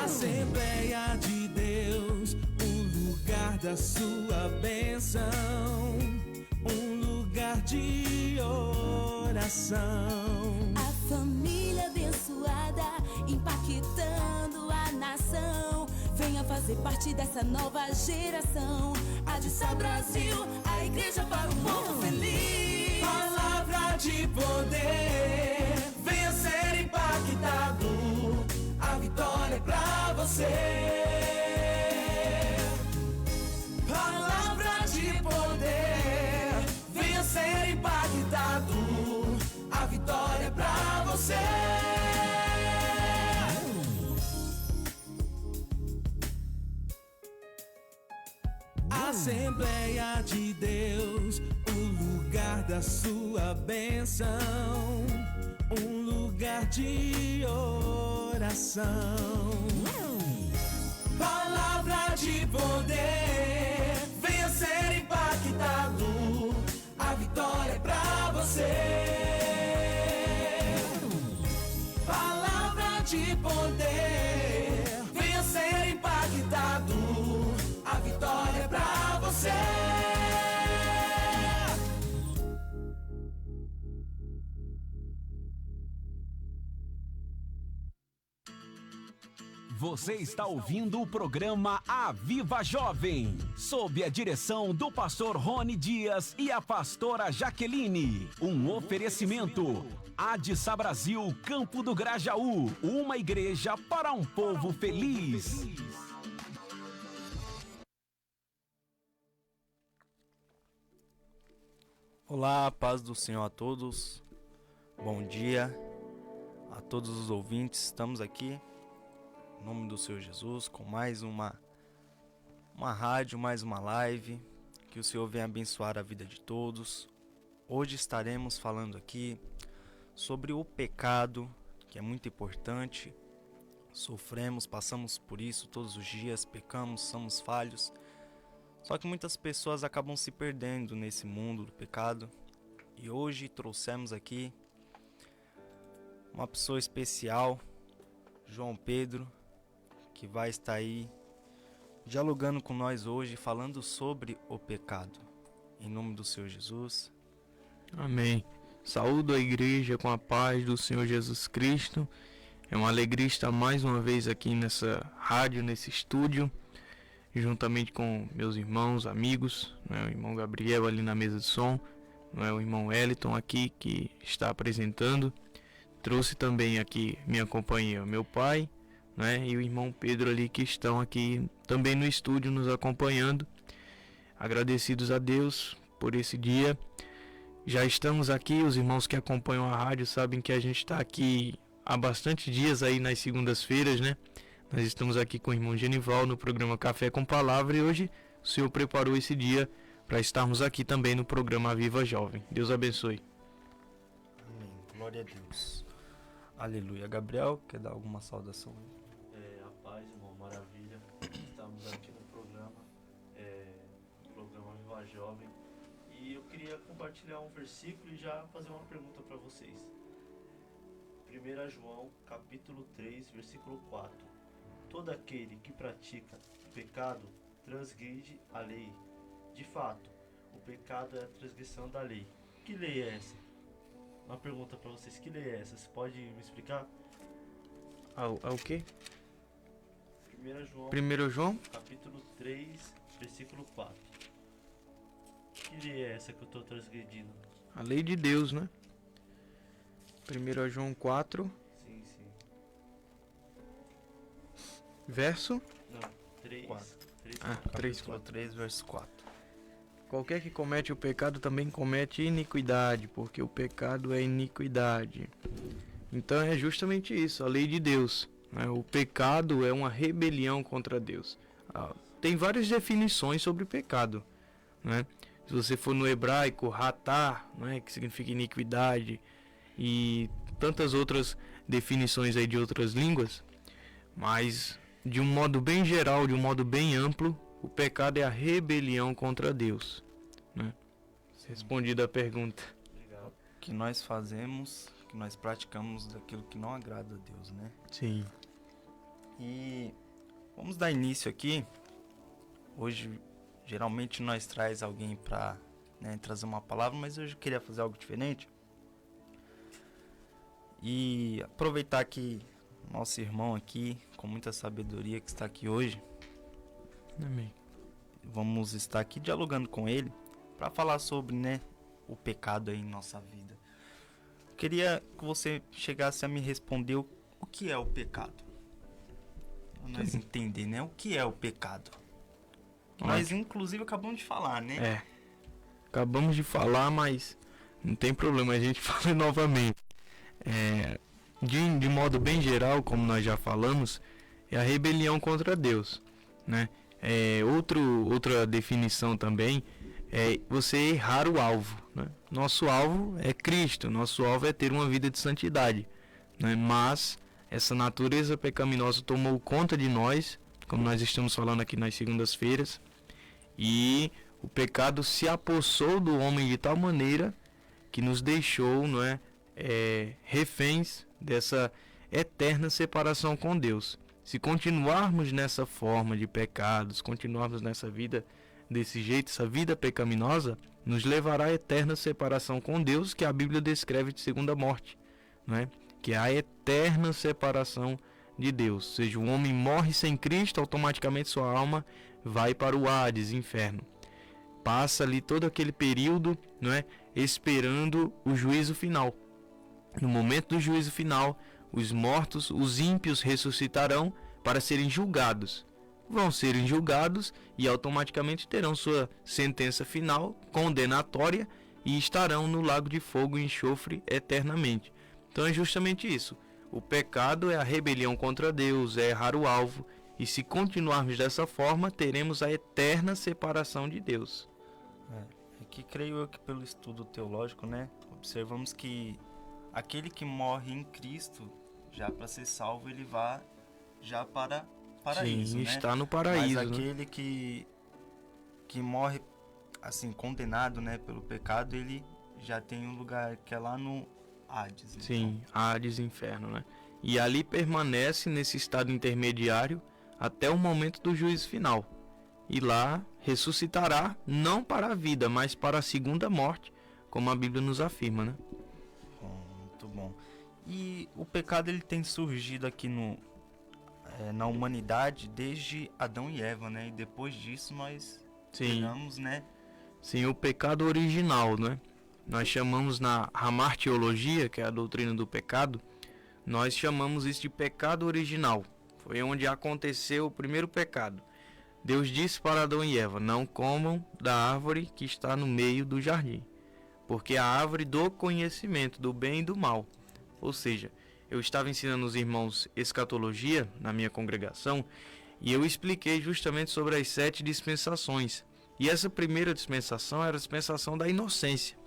Assembleia de Deus, um lugar da sua bênção, um lugar de oração. A família abençoada, impactando a nação. Venha fazer parte dessa nova geração. Adissa Brasil, a igreja para o povo feliz. Palavra de poder, venha ser impactado. A vitória é pra você. Palavra de poder, venha ser impactado. A vitória é pra você. Assembleia de Deus, o lugar da sua bênção, um lugar de oração. Palavra de poder, venha ser impactado. A vitória é pra você. Palavra de poder, venha ser impactado. A vitória é pra você. Você está ouvindo o programa Aviva Jovem, sob a direção do pastor Rony Dias e a pastora Jaqueline. Um oferecimento, Adissa Brasil, Campo do Grajaú, uma igreja para um povo feliz. Olá, paz do Senhor a todos. Bom dia a todos os ouvintes. Estamos aqui em nome do Senhor Jesus, com mais uma rádio, mais uma live. Que o Senhor venha abençoar a vida de todos. Hoje estaremos falando aqui sobre o pecado, que é muito importante. Sofremos, passamos por isso todos os dias, pecamos, somos falhos. Só que muitas pessoas acabam se perdendo nesse mundo do pecado. E hoje trouxemos aqui uma pessoa especial, João Pedro, que vai estar aí dialogando com nós hoje, falando sobre o pecado. Em nome do Senhor Jesus. Amém. Saúdo a igreja com a paz do Senhor Jesus Cristo. É uma alegria estar mais uma vez aqui nessa rádio, nesse estúdio, juntamente com meus irmãos, amigos, o irmão Gabriel ali na mesa de som, o irmão Eliton aqui que está apresentando. Trouxe também aqui minha companhia, meu pai, e o irmão Pedro ali que estão aqui também no estúdio nos acompanhando. Agradecidos a Deus por esse dia. Já estamos aqui, os irmãos que acompanham a rádio sabem que a gente está aqui há bastante dias aí nas segundas-feiras, Nós estamos aqui com o irmão Genival no programa Café com Palavra e hoje o Senhor preparou esse dia para estarmos aqui também no programa Aviva Jovem. Deus abençoe. Amém. Glória a Deus. Aleluia. Gabriel, quer dar alguma saudação? A paz, irmão, maravilha. Estamos aqui no programa Aviva Jovem. E eu queria compartilhar um versículo e já fazer uma pergunta para vocês. 1 João, capítulo 3, versículo 4. Todo aquele que pratica o pecado transgride a lei. De fato, o pecado é a transgressão da lei. Que lei é essa? Uma pergunta para vocês. Que lei é essa? Você pode me explicar? O quê? 1 João, capítulo 3, versículo 4. Que lei é essa que eu estou transgredindo? A lei de Deus, 1 João 4. Sim. Verso? Não, 3. 3, verso 4. Qualquer que comete o pecado também comete iniquidade, porque o pecado é iniquidade. Então é justamente isso, a lei de Deus. O pecado é uma rebelião contra Deus. Tem várias definições sobre pecado. Se você for no hebraico, ratar, que significa iniquidade, e tantas outras definições aí de outras línguas, mas de um modo bem geral, de um modo bem amplo, o pecado é a rebelião contra Deus. né? Respondida a pergunta. Legal. Que nós fazemos, que nós praticamos daquilo que não agrada a Deus, né? Sim. E vamos dar início aqui. Hoje, geralmente nós traz alguém para, né, trazer uma palavra, mas hoje eu queria fazer algo diferente. E aproveitar que nosso irmão aqui, com muita sabedoria, que está aqui hoje, Amém. vamos estar aqui dialogando com ele para falar sobre, né, o pecado aí em nossa vida. Queria que você chegasse a me responder o que é o pecado. Para nós entender, né, o que é o pecado. Nós, inclusive, acabamos de falar, né? Acabamos de falar, mas não tem problema, a gente fala novamente. De modo bem geral, como nós já falamos, é a rebelião contra Deus, né? Outra definição também é você errar o alvo, né? Nosso alvo é Cristo, nosso alvo é ter uma vida de santidade, né? Mas essa natureza pecaminosa tomou conta de nós, como nós estamos falando aqui nas segundas-feiras, e o pecado se apossou do homem de tal maneira que nos deixou, não é, reféns dessa eterna separação com Deus. Se continuarmos nessa forma de pecados, continuarmos nessa vida desse jeito, essa vida pecaminosa, nos levará à eterna separação com Deus, que a Bíblia descreve de segunda morte, não é? Que é a eterna separação de Deus. Ou seja, o homem morre sem Cristo, automaticamente sua alma vai para o Hades, inferno. Passa ali todo aquele período, não é, esperando o juízo final. No momento do juízo final, os mortos, os ímpios ressuscitarão para serem julgados. Vão serem julgados e automaticamente terão sua sentença final, condenatória, e estarão no lago de fogo e enxofre eternamente. Então é justamente isso. O pecado é a rebelião contra Deus, é errar o alvo, e se continuarmos dessa forma, teremos a eterna separação de Deus. Que creio eu que pelo estudo teológico, né, observamos que aquele que morre em Cristo, já para ser salvo, ele vai já para paraíso, Sim, né? está no paraíso. Mas aquele que morre assim condenado, né, pelo pecado, ele já tem um lugar que é lá no Hades. Então. Sim, Hades, inferno, né? E ali permanece nesse estado intermediário até o momento do juízo final. E lá ressuscitará não para a vida, mas para a segunda morte, como a Bíblia nos afirma, né? Muito bom. E o pecado ele tem surgido aqui na humanidade desde Adão e Eva, né? E depois disso nós pegamos, né? Sim, o pecado original, né? Nós chamamos na hamartiologia, que é a doutrina do pecado, nós chamamos isso de pecado original. Foi onde aconteceu o primeiro pecado. Deus disse para Adão e Eva: não comam da árvore que está no meio do jardim, porque a árvore do conhecimento do bem e do mal. Ou seja, eu estava ensinando os irmãos escatologia na minha congregação e eu expliquei justamente sobre as 7 dispensações. E essa primeira dispensação era a dispensação da inocência.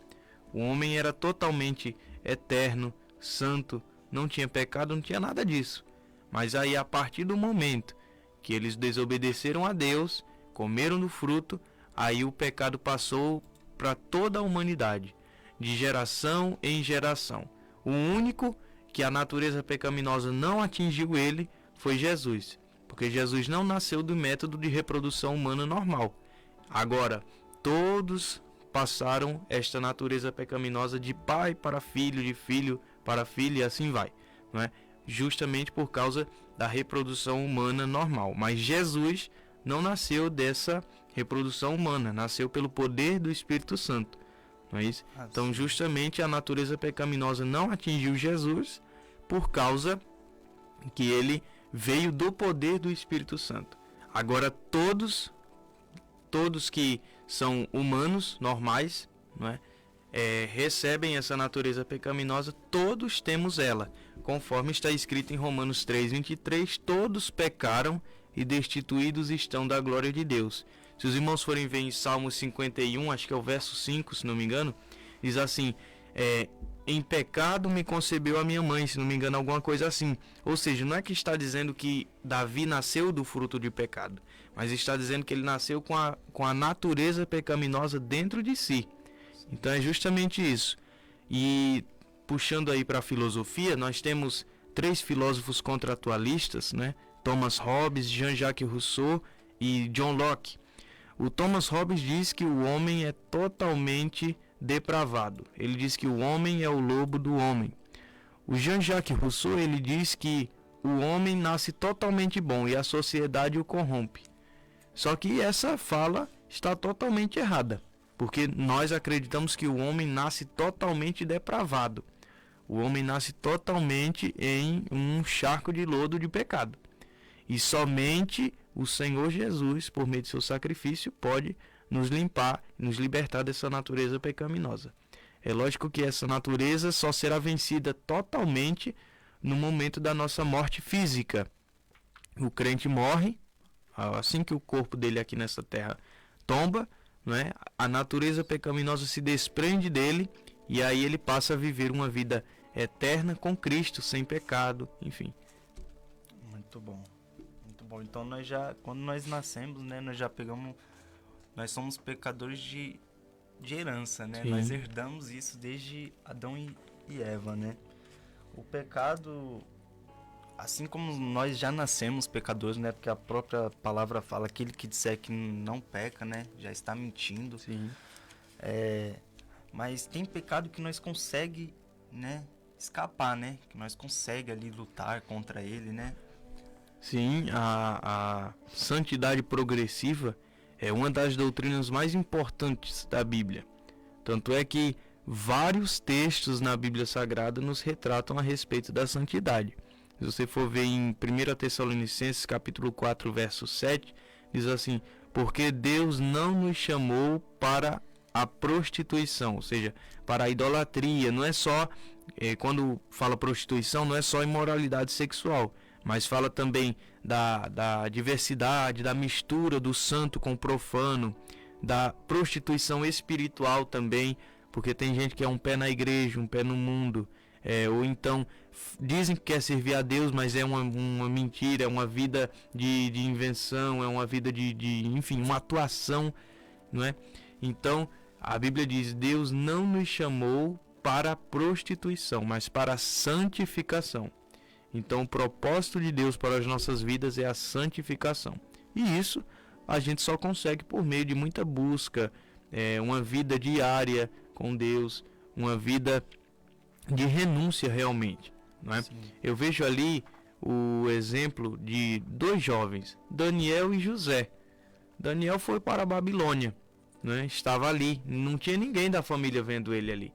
O homem era totalmente eterno, santo, não tinha pecado, não tinha nada disso. Mas aí, a partir do momento que eles desobedeceram a Deus, comeram do fruto, aí o pecado passou para toda a humanidade, de geração em geração. O único que a natureza pecaminosa não atingiu ele foi Jesus, porque Jesus não nasceu do método de reprodução humana normal. Agora, todos passaram esta natureza pecaminosa de pai para filho, de filho para filho, e assim vai, não é? Justamente por causa da reprodução humana normal. Mas Jesus não nasceu dessa reprodução humana, nasceu pelo poder do Espírito Santo, não é isso? Então, justamente a natureza pecaminosa não atingiu Jesus por causa que ele veio do poder do Espírito Santo. Agora, todos que são humanos normais, não é? Recebem essa natureza pecaminosa, todos temos ela, conforme está escrito em Romanos 3:23, todos pecaram e destituídos estão da glória de Deus. Se os irmãos forem ver em Salmos 51, acho que é o verso 5, se não me engano, diz assim, em pecado me concebeu a minha mãe, se não me engano, alguma coisa assim. Ou seja, não é que está dizendo que Davi nasceu do fruto de pecado, mas está dizendo que ele nasceu com a natureza pecaminosa dentro de si. Então é justamente isso. E puxando aí para a filosofia, nós temos 3 filósofos contratualistas, né? Thomas Hobbes, Jean-Jacques Rousseau e John Locke. O Thomas Hobbes diz que o homem é totalmente depravado. Ele diz que o homem é o lobo do homem. O Jean-Jacques Rousseau, ele diz que o homem nasce totalmente bom e a sociedade o corrompe. Só que essa fala está totalmente errada, porque nós acreditamos que o homem nasce totalmente depravado. O homem nasce totalmente em um charco de lodo de pecado. E somente o Senhor Jesus, por meio de seu sacrifício, pode nos limpar, nos libertar dessa natureza pecaminosa. É lógico que essa natureza só será vencida totalmente no momento da nossa morte física. O crente morre, assim que o corpo dele aqui nessa terra tomba, não é? A natureza pecaminosa se desprende dele e aí ele passa a viver uma vida eterna com Cristo, sem pecado, enfim. Muito bom. Muito bom. Então quando nós nascemos, né, nós somos pecadores de herança, né? Sim. Nós herdamos isso desde Adão e Eva, né? O pecado, assim como nós já nascemos pecadores, né? Porque a própria palavra fala, aquele que disser que não peca, né? Já está mentindo. Sim. Mas tem pecado que nós consegue, né? Escapar, né? Que nós consegue ali lutar contra ele, né? Sim, a santidade progressiva é uma das doutrinas mais importantes da Bíblia. Tanto é que vários textos na Bíblia Sagrada nos retratam a respeito da santidade. Se você for ver em 1 Tessalonicenses capítulo 4, verso 7, diz assim: porque Deus não nos chamou para a prostituição, ou seja, para a idolatria. Não é só, quando fala prostituição, não é só imoralidade sexual, mas fala também da diversidade, da mistura do santo com o profano, da prostituição espiritual também, porque tem gente que é um pé na igreja, um pé no mundo, ou então dizem que quer servir a Deus, mas é uma mentira, é uma vida de invenção, é uma vida enfim, uma atuação, não é? Então, a Bíblia diz, Deus não nos chamou para a prostituição, mas para a santificação. Então, o propósito de Deus para as nossas vidas é a santificação. E isso a gente só consegue por meio de muita busca, uma vida diária com Deus, uma vida de renúncia realmente, não é? Eu vejo ali o exemplo de 2 jovens, Daniel e José. Daniel foi para a Babilônia, né? Estava ali, não tinha ninguém da família vendo ele ali,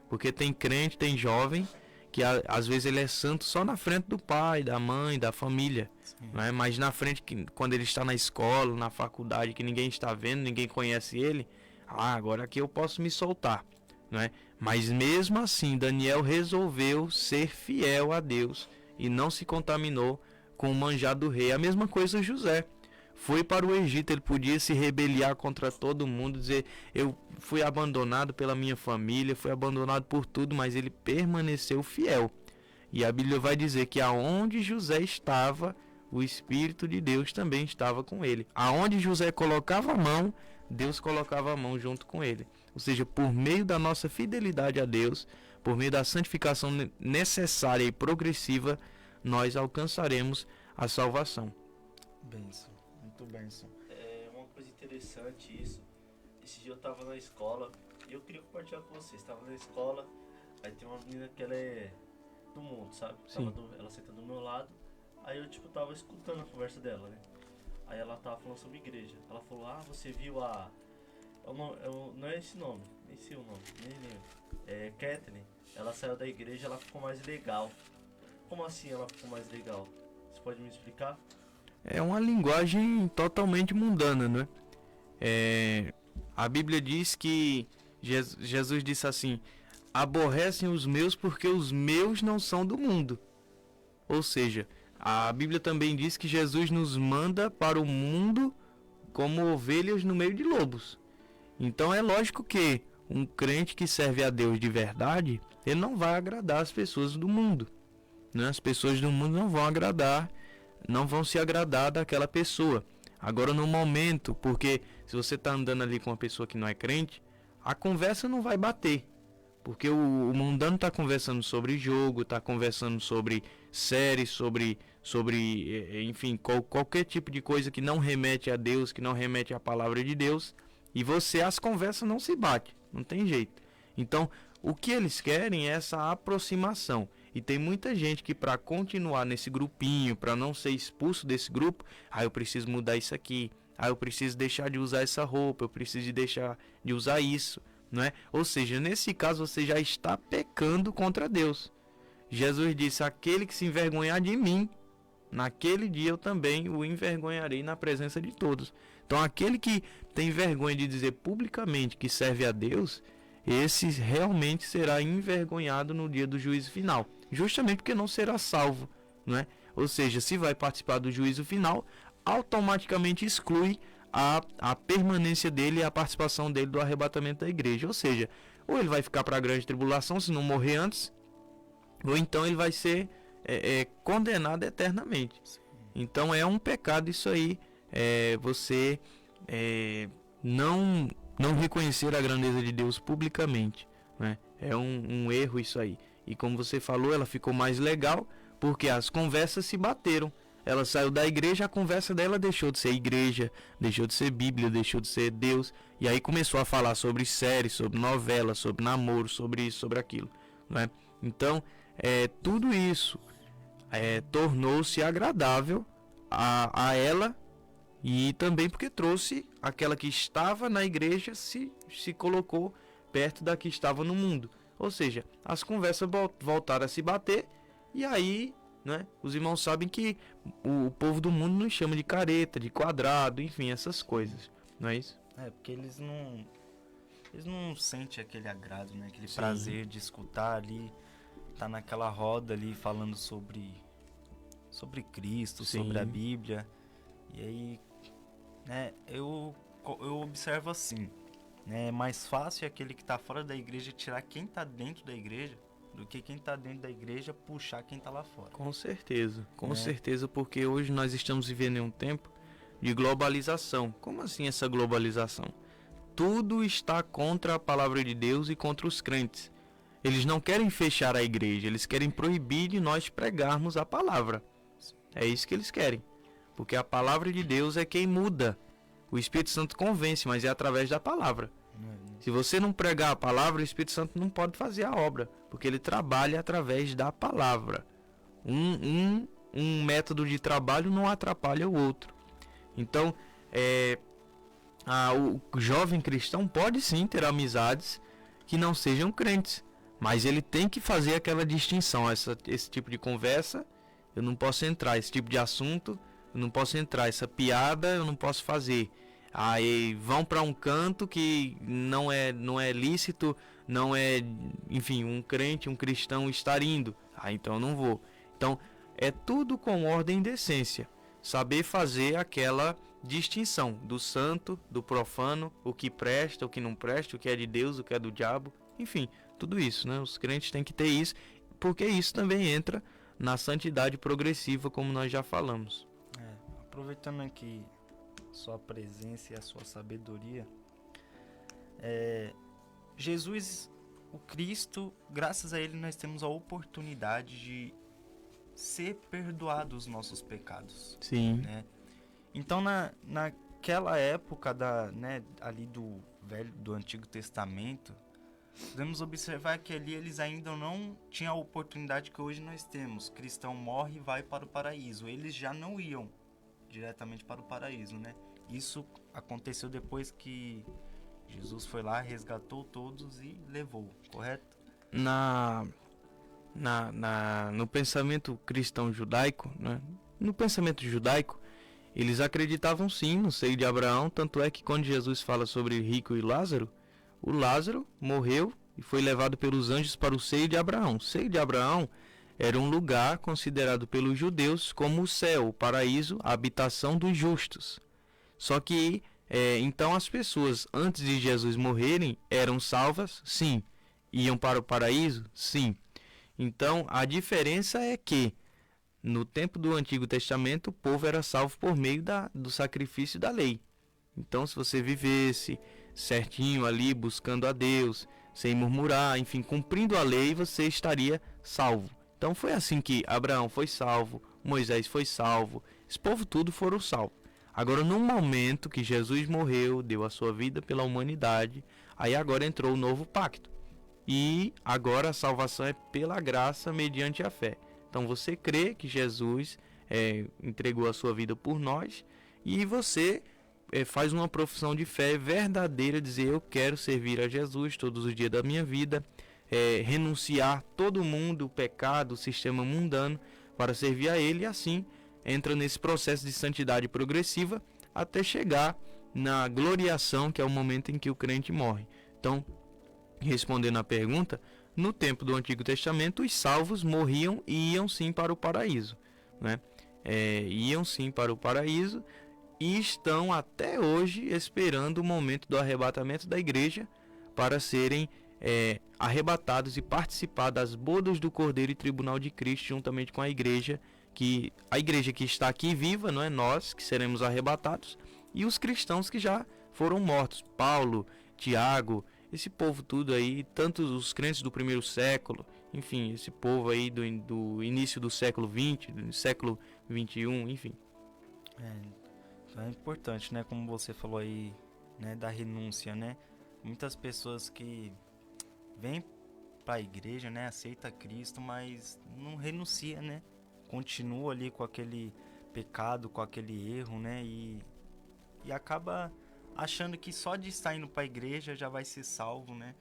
porque tem crente, tem jovem que às vezes ele é santo só na frente do pai, da mãe, da família, não é? Mas na frente, quando ele está na escola, na faculdade, que ninguém está vendo, ninguém conhece ele, agora aqui eu posso me soltar, não é? Mas mesmo assim, Daniel resolveu ser fiel a Deus e não se contaminou com o manjar do rei. A mesma coisa José. Foi para o Egito, ele podia se rebeliar contra todo mundo, dizer, eu fui abandonado pela minha família, fui abandonado por tudo, mas ele permaneceu fiel. E a Bíblia vai dizer que aonde José estava, o Espírito de Deus também estava com ele. Aonde José colocava a mão, Deus colocava a mão junto com ele. Ou seja, por meio da nossa fidelidade a Deus, por meio da santificação necessária e progressiva, nós alcançaremos a salvação. Benção. Muito benção. É uma coisa interessante isso. Esse dia eu tava na escola e eu queria compartilhar com vocês. Tava na escola, aí tem uma menina que ela é do mundo, sabe? Ela senta do meu lado. Aí eu tava escutando a conversa dela, né? Aí ela tava falando sobre igreja. Ela falou, você viu a... não é esse nome, nem sei o nome, nem lembro. É Kathleen. Ela saiu da igreja, ela ficou mais legal. Como assim ela ficou mais legal? Você pode me explicar? É uma linguagem totalmente mundana, né? A Bíblia diz que Jesus disse assim, aborrecem os meus porque os meus não são do mundo. Ou seja, a Bíblia também diz que Jesus nos manda para o mundo como ovelhas no meio de lobos. Então é lógico que um crente que serve a Deus de verdade, ele não vai agradar as pessoas do mundo, né? As pessoas do mundo não vão se agradar daquela pessoa. Agora no momento, porque se você está andando ali com uma pessoa que não é crente, a conversa não vai bater. Porque o mundano está conversando sobre jogo, está conversando sobre séries, sobre enfim, qualquer tipo de coisa que não remete a Deus, que não remete à palavra de Deus. E as conversas não se batem, não tem jeito. Então, o que eles querem é essa aproximação. E tem muita gente que para continuar nesse grupinho, para não ser expulso desse grupo, eu preciso mudar isso aqui, eu preciso deixar de usar essa roupa, eu preciso deixar de usar isso, não é? Ou seja, nesse caso você já está pecando contra Deus. Jesus disse: aquele que se envergonhar de mim, naquele dia eu também o envergonharei na presença de todos. Então aquele que tem vergonha de dizer publicamente que serve a Deus, esse realmente será envergonhado no dia do juízo final, justamente porque não será salvo, não é? Ou seja, se vai participar do juízo final, automaticamente exclui a permanência dele e a participação dele do arrebatamento da igreja. Ou seja, ou ele vai ficar para a grande tribulação se não morrer antes, ou então ele vai ser condenado eternamente. Então é um pecado isso aí, você não reconhecer a grandeza de Deus publicamente, né? É um erro isso aí. E como você falou, ela ficou mais legal porque as conversas se bateram. Ela saiu da igreja, a conversa dela deixou de ser igreja, deixou de ser Bíblia, deixou de ser Deus. E aí começou a falar sobre séries, sobre novela, sobre namoro, sobre isso, sobre aquilo, né? Então, tudo isso tornou-se agradável a ela, e também porque trouxe aquela que estava na igreja, se colocou perto da que estava no mundo. Ou seja, as conversas voltaram a se bater, e aí, né, os irmãos sabem que o povo do mundo nos chama de careta, de quadrado, enfim, essas coisas, não é isso? Porque eles não sentem aquele agrado, né, aquele prazer de escutar ali, tá naquela roda ali falando sobre Cristo, sobre a Bíblia. E aí, né, eu observo assim, né, é mais fácil aquele que está fora da igreja tirar quem está dentro da igreja do que quem está dentro da igreja puxar quem está lá fora. Com certeza, porque hoje nós estamos vivendo em um tempo de globalização. Como assim essa globalização? Tudo está contra a palavra de Deus e contra os crentes. Eles não querem fechar a igreja, eles querem proibir de nós pregarmos a palavra. É isso que eles querem. Porque a palavra de Deus é quem muda. O Espírito Santo convence, mas é através da palavra. Se você não pregar a palavra, o Espírito Santo não pode fazer a obra, porque ele trabalha através da palavra. Um método de trabalho não atrapalha o outro. Então, o jovem cristão pode sim ter amizades que não sejam crentes, mas ele tem que fazer aquela distinção. Esse tipo de conversa, eu não posso entrar. Esse tipo de assunto, eu não posso entrar. Essa piada, eu não posso fazer. Aí vão para um canto que não é lícito, não é, enfim, um crente, um cristão estar indo. Então eu não vou. Então é tudo com ordem e decência. Saber fazer aquela distinção do santo, do profano, o que presta, o que não presta, o que é de Deus, o que é do diabo. Enfim, tudo isso, né? Os crentes têm que ter isso, porque isso também entra na santidade progressiva, como nós já falamos. Aproveitando aqui sua presença e a sua sabedoria, Jesus, o Cristo, graças a ele nós temos a oportunidade de ser perdoados os nossos pecados. Sim. Né? Então naquela época ali do Antigo Testamento, podemos observar que ali eles ainda não tinham a oportunidade que hoje nós temos. Cristão morre e vai para o paraíso. Eles já não iam diretamente para o paraíso, né? Isso aconteceu depois que Jesus foi lá, resgatou todos e levou, correto? No pensamento cristão judaico, né? No pensamento judaico, eles acreditavam sim no seio de Abraão, tanto é que quando Jesus fala sobre rico e Lázaro, o Lázaro morreu e foi levado pelos anjos para o seio de Abraão. O seio de Abraão era um lugar considerado pelos judeus como o céu, o paraíso, a habitação dos justos. Só que, então as pessoas, antes de Jesus morrerem, eram salvas? Sim. Iam para o paraíso? Sim. Então, a diferença é que no tempo do Antigo Testamento, o povo era salvo por meio do sacrifício da lei. Então, se você vivesse certinho ali, buscando a Deus, sem murmurar, enfim, cumprindo a lei, você estaria salvo. Então, foi assim que Abraão foi salvo, Moisés foi salvo, esse povo tudo foram salvos. Agora, no momento que Jesus morreu, deu a sua vida pela humanidade, aí agora entrou o novo pacto. E agora a salvação é pela graça mediante a fé. Então você crê que Jesus entregou a sua vida por nós e você faz uma profissão de fé verdadeira, dizer eu quero servir a Jesus todos os dias da minha vida, renunciar todo mundo, o pecado, o sistema mundano para servir a Ele, e assim entra nesse processo de santidade progressiva até chegar na gloriação, que é o momento em que o crente morre. Então, respondendo à pergunta, no tempo do Antigo Testamento, os salvos morriam e iam sim para o paraíso, né? Iam sim para o paraíso e estão até hoje esperando o momento do arrebatamento da igreja para serem arrebatados e participar das bodas do Cordeiro e Tribunal de Cristo, juntamente com a igreja que está aqui viva, não é? Nós que seremos arrebatados, e os cristãos que já foram mortos, Paulo, Tiago, esse povo tudo aí, tantos os crentes do primeiro século, enfim, esse povo aí do início do século XX, do século XXI, enfim. Então é importante, né, como você falou aí, né, da renúncia, né? Muitas pessoas que vêm para a igreja, né, aceita Cristo, mas não renuncia, né? Continua ali com aquele pecado, com aquele erro, né? E acaba achando que só de estar indo para a igreja já vai ser salvo, né?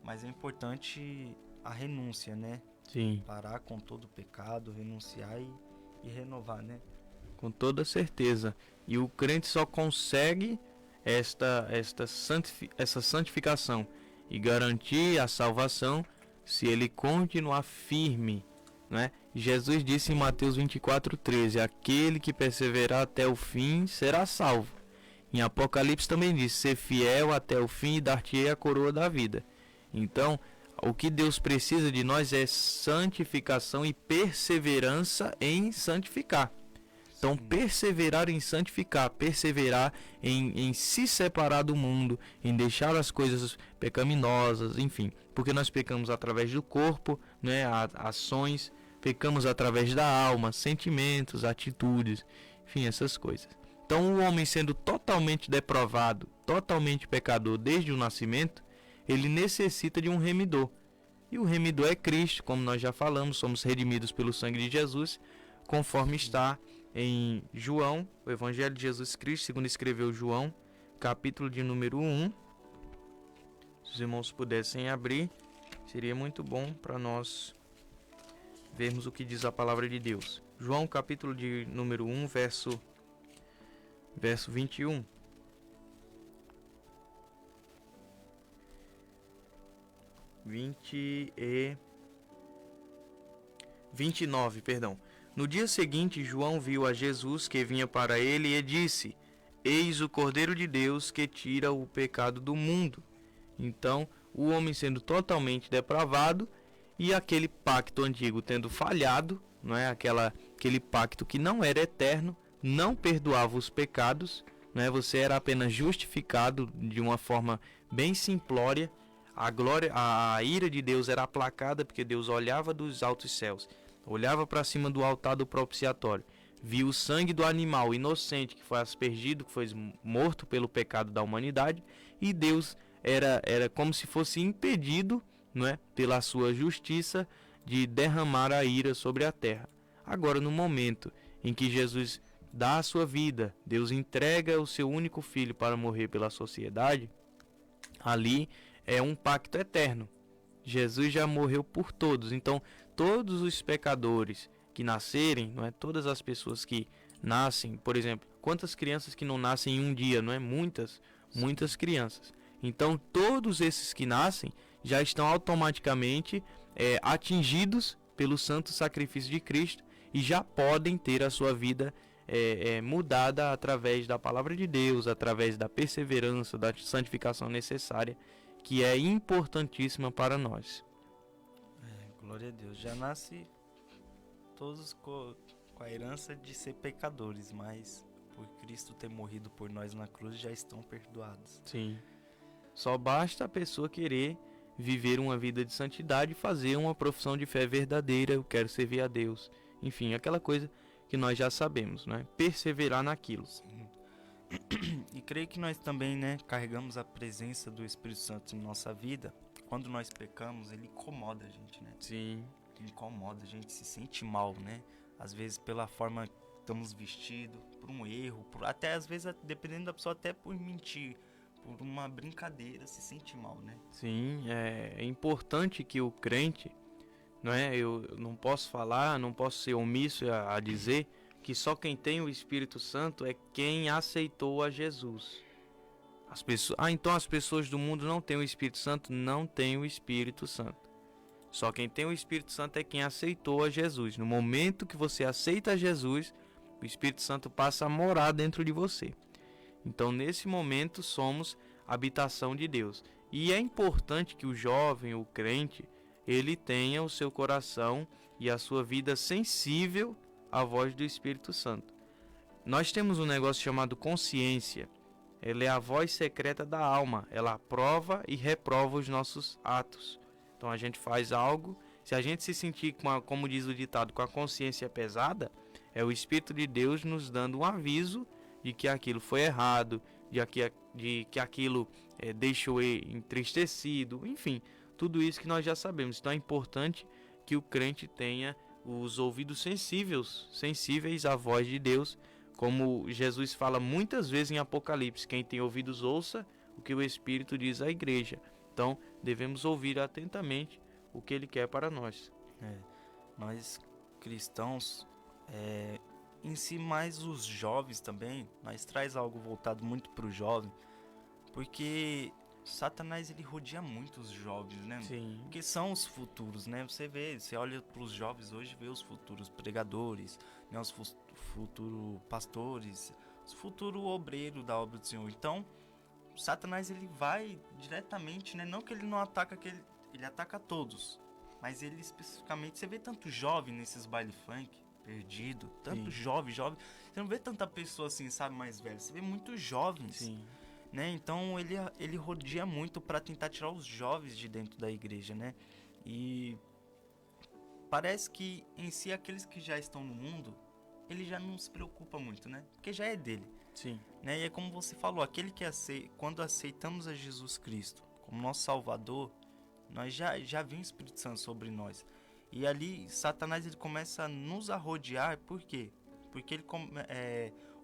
Mas é importante a renúncia, né? Sim. Parar com todo o pecado, renunciar e renovar, né? Com toda certeza. E o crente só consegue essa santificação e garantir a salvação se ele continuar firme, né? Jesus disse em Mateus 24:13, aquele que perseverar até o fim será salvo. Em Apocalipse também diz, ser fiel até o fim e dar-te-ei a coroa da vida. Então, o que Deus precisa de nós é santificação e perseverança em santificar. Então, perseverar em santificar, perseverar em se separar do mundo, em deixar as coisas pecaminosas, enfim. Porque nós pecamos através do corpo, né, ações, pecamos através da alma, sentimentos, atitudes, enfim, essas coisas. Então, o homem sendo totalmente depravado, totalmente pecador desde o nascimento, ele necessita de um remidor. E o remidor é Cristo, como nós já falamos, somos redimidos pelo sangue de Jesus, conforme está em João, o Evangelho de Jesus Cristo, segundo escreveu João, capítulo de número 1. Se os irmãos pudessem abrir, seria muito bom para nós vermos o que diz a palavra de Deus. João, capítulo de número 1, verso 21. e 29, perdão. No dia seguinte, João viu a Jesus que vinha para ele e disse, eis o Cordeiro de Deus que tira o pecado do mundo. Então, o homem sendo totalmente depravado e aquele pacto antigo tendo falhado, não é? Aquele pacto que não era eterno, não perdoava os pecados, não é? Você era apenas justificado de uma forma bem simplória. A ira de Deus era aplacada porque Deus olhava dos altos céus, olhava para cima do altar do propiciatório, viu o sangue do animal inocente que foi aspergido, que foi morto pelo pecado da humanidade, e Deus era como se fosse impedido, não é, pela sua justiça de derramar a ira sobre a terra. Agora, no momento em que Jesus dá a sua vida, Deus entrega o seu único filho para morrer pela sociedade, ali é um pacto eterno. Jesus já morreu por todos. Então, todos os pecadores que nascerem, não é? Todas as pessoas que nascem, por exemplo, quantas crianças que não nascem em um dia, não é? Muitas crianças. Então, todos esses que nascem já estão automaticamente atingidos pelo santo sacrifício de Cristo e já podem ter a sua vida mudada através da palavra de Deus, através da perseverança, da santificação necessária, que é importantíssima para nós. Glória a Deus. Já nasce todos com a herança de ser pecadores, mas por Cristo ter morrido por nós na cruz, já estão perdoados. Sim. Só basta a pessoa querer viver uma vida de santidade e fazer uma profissão de fé verdadeira. Eu quero servir a Deus. Enfim, aquela coisa que nós já sabemos, né? Perseverar naquilo. Sim. E creio que nós também, né, carregamos a presença do Espírito Santo em nossa vida. Quando nós pecamos, ele incomoda a gente, né? Sim. Incomoda, a gente se sente mal, né? Às vezes pela forma que estamos vestidos, por um erro, até às vezes, dependendo da pessoa, até por mentir, por uma brincadeira, se sente mal, né? Sim, é importante que o crente, não é? Eu não posso falar, não posso ser omisso a dizer que só quem tem o Espírito Santo é quem aceitou a Jesus. As pessoas, então as pessoas do mundo não têm o Espírito Santo? Não têm o Espírito Santo. Só quem tem o Espírito Santo é quem aceitou a Jesus. No momento que você aceita Jesus, o Espírito Santo passa a morar dentro de você. Então, nesse momento, somos habitação de Deus. E é importante que o jovem, o crente, ele tenha o seu coração e a sua vida sensível à voz do Espírito Santo. Nós temos um negócio chamado consciência. Ela é a voz secreta da alma. Ela aprova e reprova os nossos atos. Então a gente faz algo, se a gente se sentir, como diz o ditado, com a consciência pesada, é o Espírito de Deus nos dando um aviso de que aquilo foi errado, de que aquilo deixou entristecido, enfim, tudo isso que nós já sabemos. Então é importante que o crente tenha os ouvidos sensíveis à voz de Deus, como Jesus fala muitas vezes em Apocalipse: quem tem ouvidos ouça o que o Espírito diz à igreja. Então devemos ouvir atentamente o que ele quer para nós. Nós cristãos, em si, mais os jovens também, nós traz algo voltado muito para o jovem, porque Satanás ele rodeia muito os jovens, né? Sim. Porque são os futuros, né? Você olha para os jovens hoje, vê os futuros pregadores, né? Os futuros pastores, os futuros obreiros da obra do Senhor. Então, Satanás ele vai diretamente, né? Não que ele não ataca, ele ataca todos, mas ele especificamente, você vê tanto jovem nesses baile funk perdido, tanto jovem, você não vê tanta pessoa assim, sabe, mais velha, você vê muitos jovens. Sim. Né? Então ele rodeia muito para tentar tirar os jovens de dentro da igreja, né? E parece que em si aqueles que já estão no mundo, ele já não se preocupa muito, né? Porque já é dele. Sim. Né? E é como você falou, aquele que quando aceitamos a Jesus Cristo como nosso Salvador, nós já vem o Espírito Santo sobre nós. E ali Satanás ele começa a nos rodear, por quê? Porque ele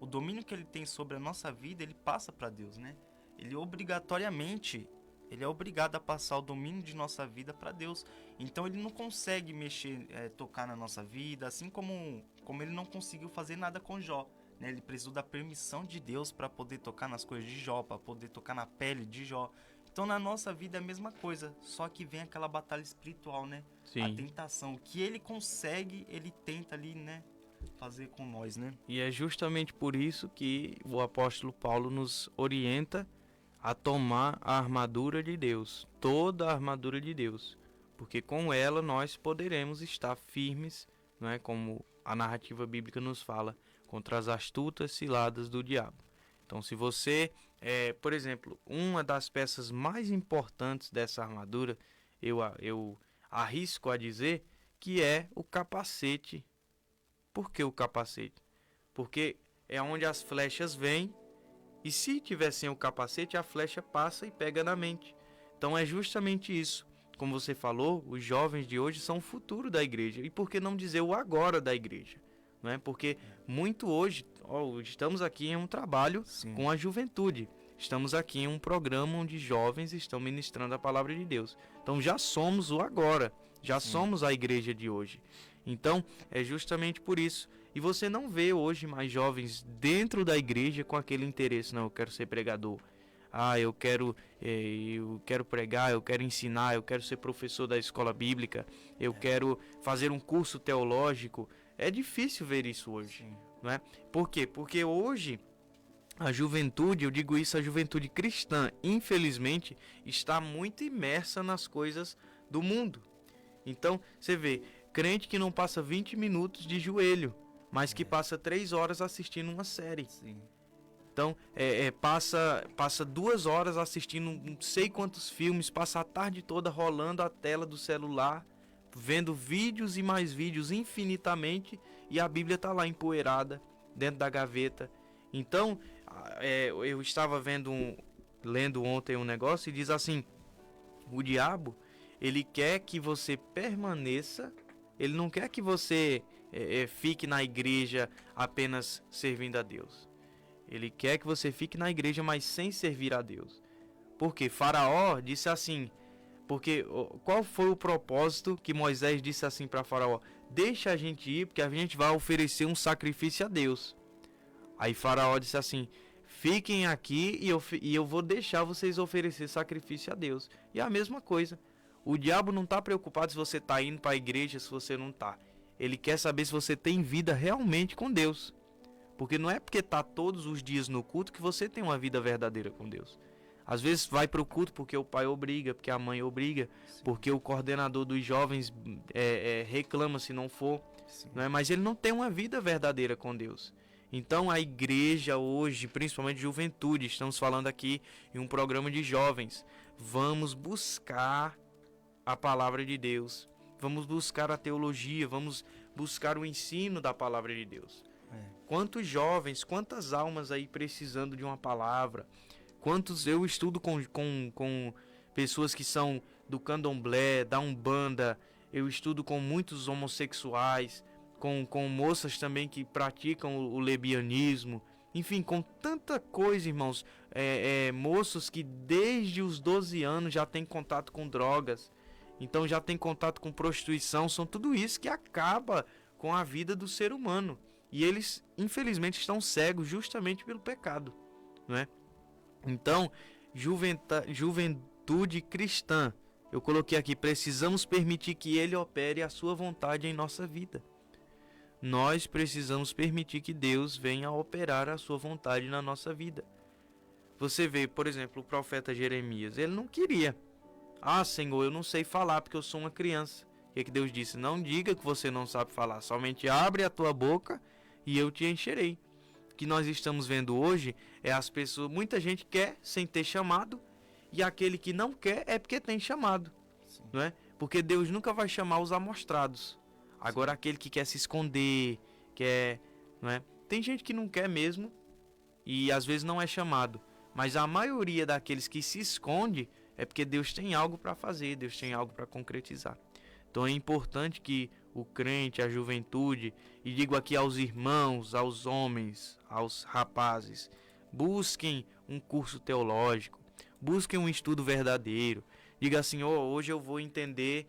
o domínio que ele tem sobre a nossa vida, ele passa para Deus, né? Ele obrigatoriamente, ele é obrigado a passar o domínio de nossa vida para Deus. Então ele não consegue mexer, tocar na nossa vida, assim como ele não conseguiu fazer nada com Jó, né? Ele precisou da permissão de Deus para poder tocar nas coisas de Jó, para poder tocar na pele de Jó. Então na nossa vida é a mesma coisa, só que vem aquela batalha espiritual, né? Sim. A tentação, o que ele consegue, ele tenta ali, né? Fazer com nós, né? E é justamente por isso que o apóstolo Paulo nos orienta a tomar a armadura de Deus, toda a armadura de Deus, porque com ela nós poderemos estar firmes, não é, como a narrativa bíblica nos fala, contra as astutas ciladas do diabo. Então, se você, por exemplo, uma das peças mais importantes dessa armadura, eu arrisco a dizer que é o capacete. Por que o capacete? Porque é onde as flechas vêm, e se tiver sem o capacete, a flecha passa e pega na mente. Então é justamente isso. Como você falou, os jovens de hoje são o futuro da igreja. E por que não dizer o agora da igreja? Não é? Porque muito hoje, estamos aqui em um trabalho Sim. com a juventude. Estamos aqui em um programa onde jovens estão ministrando a palavra de Deus. Então já somos o agora. Já Sim. somos a igreja de hoje. Então, é justamente por isso. E você não vê hoje mais jovens dentro da igreja com aquele interesse. Não, eu quero ser pregador. Eu quero pregar, eu quero ensinar, eu quero ser professor da escola bíblica. Eu quero fazer um curso teológico. É difícil ver isso hoje. Não é? Por quê? Porque hoje a juventude, eu digo isso, a juventude cristã, infelizmente, está muito imersa nas coisas do mundo. Então, você vê, crente que não passa 20 minutos de joelho, mas que passa 3 horas assistindo uma série. Sim. Então, passa 2 horas assistindo não sei quantos filmes, passa a tarde toda rolando a tela do celular, vendo vídeos e mais vídeos infinitamente, e a Bíblia está lá empoeirada dentro da gaveta. Então, eu estava lendo ontem um negócio e diz assim: o diabo, ele quer que você permaneça, ele não quer que você fique na igreja apenas servindo a Deus. Ele quer que você fique na igreja, mas sem servir a Deus. Porque Faraó disse assim, porque qual foi o propósito que Moisés disse assim para Faraó? Deixa a gente ir, porque a gente vai oferecer um sacrifício a Deus. Aí Faraó disse assim: fiquem aqui e eu vou deixar vocês oferecer sacrifício a Deus. E é a mesma coisa. O diabo não está preocupado se você está indo para a igreja, se você não está. Ele quer saber se você tem vida realmente com Deus. Porque não é porque está todos os dias no culto que você tem uma vida verdadeira com Deus. Às vezes vai para o culto porque o pai obriga, porque a mãe obriga, porque o coordenador dos jovens reclama se não for. Não é? Mas ele não tem uma vida verdadeira com Deus. Então a igreja hoje, principalmente juventude, estamos falando aqui em um programa de jovens, vamos buscar a palavra de Deus, vamos buscar a teologia, vamos buscar o ensino da palavra de Deus. Quantos jovens, quantas almas aí precisando de uma palavra, quantos eu estudo com pessoas que são do candomblé, da umbanda, eu estudo com muitos homossexuais, com moças também que praticam o lesbianismo, enfim, com tanta coisa, irmãos, moços que desde os 12 anos já têm contato com drogas, então já tem contato com prostituição, são tudo isso que acaba com a vida do ser humano. E eles, infelizmente, estão cegos justamente pelo pecado, não é? Então, juventude cristã, eu coloquei aqui, precisamos permitir que ele opere a sua vontade em nossa vida. Nós precisamos permitir que Deus venha operar a sua vontade na nossa vida. Você vê, por exemplo, o profeta Jeremias, ele não queria. Ah, Senhor, eu não sei falar porque eu sou uma criança. O que Deus disse? Não diga que você não sabe falar, somente abre a tua boca e eu te encherei. O que nós estamos vendo hoje é as pessoas, muita gente quer sem ter chamado, e aquele que não quer é porque tem chamado, não é? Porque Deus nunca vai chamar os amostrados. Agora aquele que quer se esconder, quer, não é? Tem gente que não quer mesmo e às vezes não é chamado, mas a maioria daqueles que se esconde é porque Deus tem algo para fazer, Deus tem algo para concretizar. Então é importante que o crente, a juventude, e digo aqui aos irmãos, aos homens, aos rapazes, busquem um curso teológico, busquem um estudo verdadeiro. Diga assim: hoje eu vou entender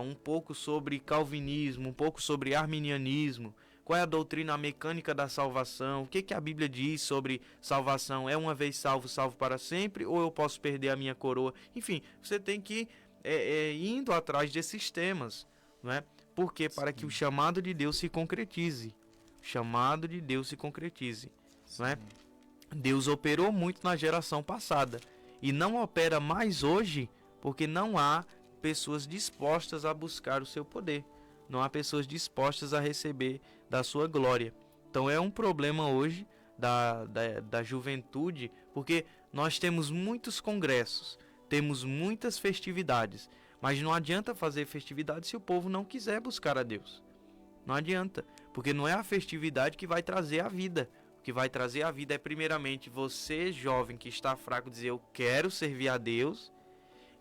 um pouco sobre calvinismo, um pouco sobre arminianismo, qual é a doutrina mecânica da salvação, o que a Bíblia diz sobre salvação, é uma vez salvo, salvo para sempre, ou eu posso perder a minha coroa? Enfim, você tem que ir indo atrás desses temas, não é? Porque para que o chamado de Deus se concretize, o chamado de Deus se concretize, não é? Deus operou muito na geração passada e não opera mais hoje porque não há pessoas dispostas a buscar o seu poder, não há pessoas dispostas a receber da sua glória. Então é um problema hoje da juventude, porque nós temos muitos congressos, temos muitas festividades, mas não adianta fazer festividade se o povo não quiser buscar a Deus. Não adianta, porque não é a festividade que vai trazer a vida. O que vai trazer a vida é primeiramente você, jovem que está fraco, dizer eu quero servir a Deus